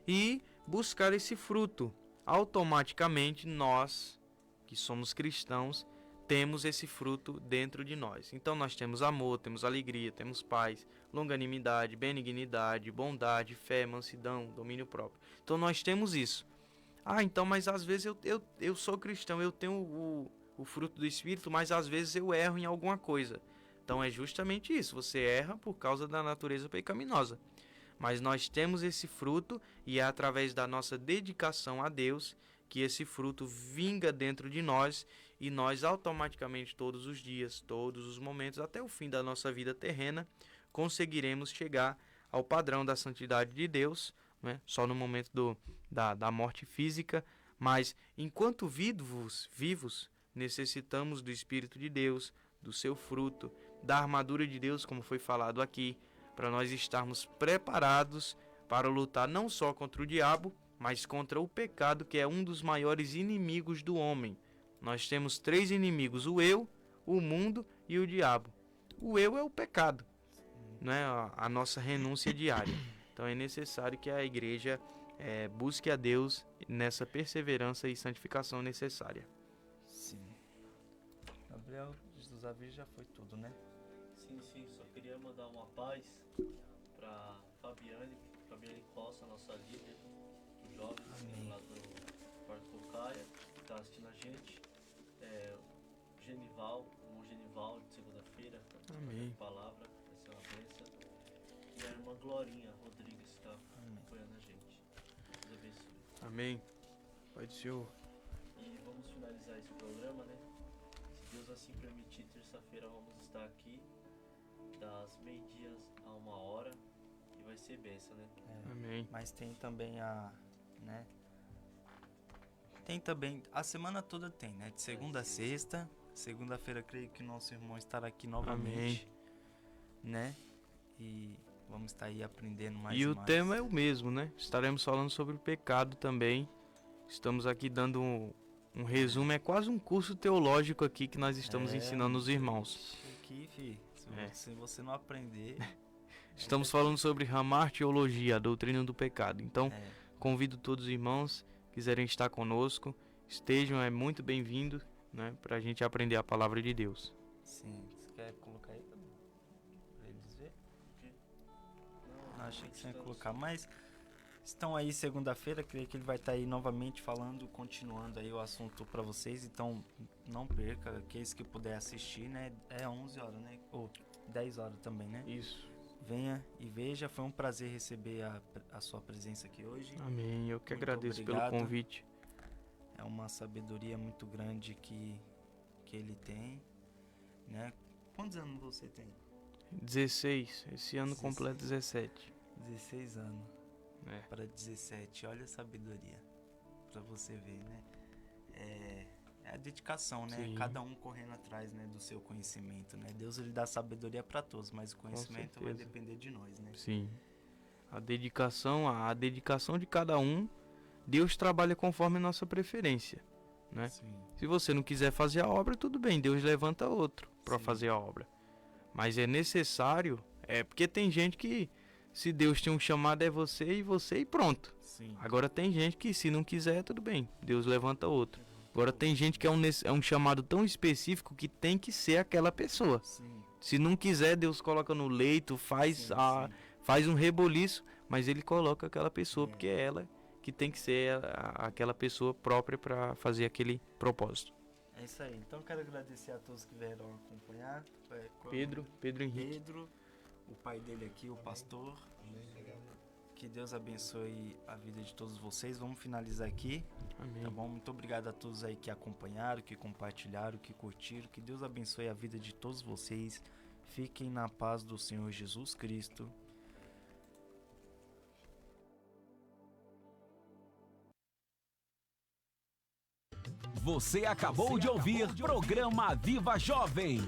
e buscar esse fruto. Automaticamente nós, que somos cristãos, temos esse fruto dentro de nós. Então nós temos amor, temos alegria, temos paz, longanimidade, benignidade, bondade, fé, mansidão, domínio próprio. Então nós temos isso. Então, mas às vezes eu sou cristão, eu tenho o fruto do Espírito, mas às vezes eu erro em alguma coisa. Então é justamente isso, você erra por causa da natureza pecaminosa. Mas nós temos esse fruto e é através da nossa dedicação a Deus que esse fruto vinga dentro de nós e nós automaticamente todos os dias, todos os momentos, até o fim da nossa vida terrena, conseguiremos chegar ao padrão da santidade de Deus, né? Só no momento da morte física, mas enquanto vivos, necessitamos do Espírito de Deus, do seu fruto, da armadura de Deus, como foi falado aqui, para nós estarmos preparados para lutar não só contra o diabo, mas contra o pecado, que é um dos maiores inimigos do homem. Nós temos 3 inimigos, o eu, o mundo e o diabo. O eu é o pecado, né? A nossa renúncia diária. Então é necessário que a igreja busque a Deus nessa perseverança e santificação necessária. Sim. Gabriel, Jesus avisa já foi tudo, né? Sim, só queria mandar uma paz para Fabiane Costa, nossa líder dos jovens lá do Parque Cocaia, que está assistindo a gente. O Genival, de segunda-feira, Amém. palavra, vai ser uma bênção. E a irmã Glorinha Rodrigues, que está acompanhando a gente. Deus abençoe. Amém. Pai do Senhor. E vamos finalizar esse programa, né? Se Deus assim permitir, terça-feira vamos estar aqui das 12h a 1h e vai ser bênção, né? Amém. Mas tem também né? Tem também, a semana toda tem, né? De segunda a sexta. Segunda-feira creio que nosso irmão estará aqui novamente. Amém. Né? E vamos estar aí aprendendo mais e mais. O tema é o mesmo, né? Estaremos falando sobre o pecado também. Estamos aqui dando um resumo, é quase um curso teológico aqui que nós estamos ensinando os irmãos. Aqui, filho, se você não aprender... Estamos falando sobre hamartiologia, a doutrina do pecado. Então, convido todos os irmãos que quiserem estar conosco, estejam, muito bem-vindo, né, para a gente aprender a palavra de Deus. Sim, você quer colocar aí para eles verem? Não, achei que você ia colocar, mas estão aí segunda-feira, creio que ele vai estar aí novamente falando, continuando aí o assunto para vocês, então não perca, aqueles que puder assistir, né, 11h, né, ou 10h também, né? Isso. Venha e veja, foi um prazer receber a sua presença aqui hoje. Amém, eu que Muito agradeço obrigado. pelo convite. É uma sabedoria muito grande que ele tem, né? Quantos anos você tem? 16, esse ano 16. completo 17. 16 anos. Para 17, olha a sabedoria, para você ver, né? É a dedicação, né? Sim. Cada um correndo atrás, né, do seu conhecimento, né? Deus ele dá sabedoria para todos, mas o conhecimento vai depender de nós, né? Sim. A dedicação de cada um, Deus trabalha conforme a nossa preferência, né? Sim. Se você não quiser fazer a obra, tudo bem, Deus levanta outro para fazer a obra. Mas é necessário, porque tem gente que se Deus tem um chamado é você e pronto. Sim. Agora tem gente que se não quiser, tudo bem, Deus levanta outro. Agora tem gente que é um chamado tão específico que tem que ser aquela pessoa. Sim. Se não quiser, Deus coloca no leito, faz um reboliço, mas ele coloca aquela pessoa porque é ela que tem que ser aquela pessoa própria para fazer aquele propósito. É isso aí. Então quero agradecer a todos que vieram acompanhar. Pedro Henrique. Pedro, o pai dele aqui, o pastor. Que Deus abençoe a vida de todos vocês. Vamos finalizar aqui. Amém. Tá bom? Muito obrigado a todos aí que acompanharam, que compartilharam, que curtiram. Que Deus abençoe a vida de todos vocês. Fiquem na paz do Senhor Jesus Cristo. Você acabou de ouvir programa Viva Jovem.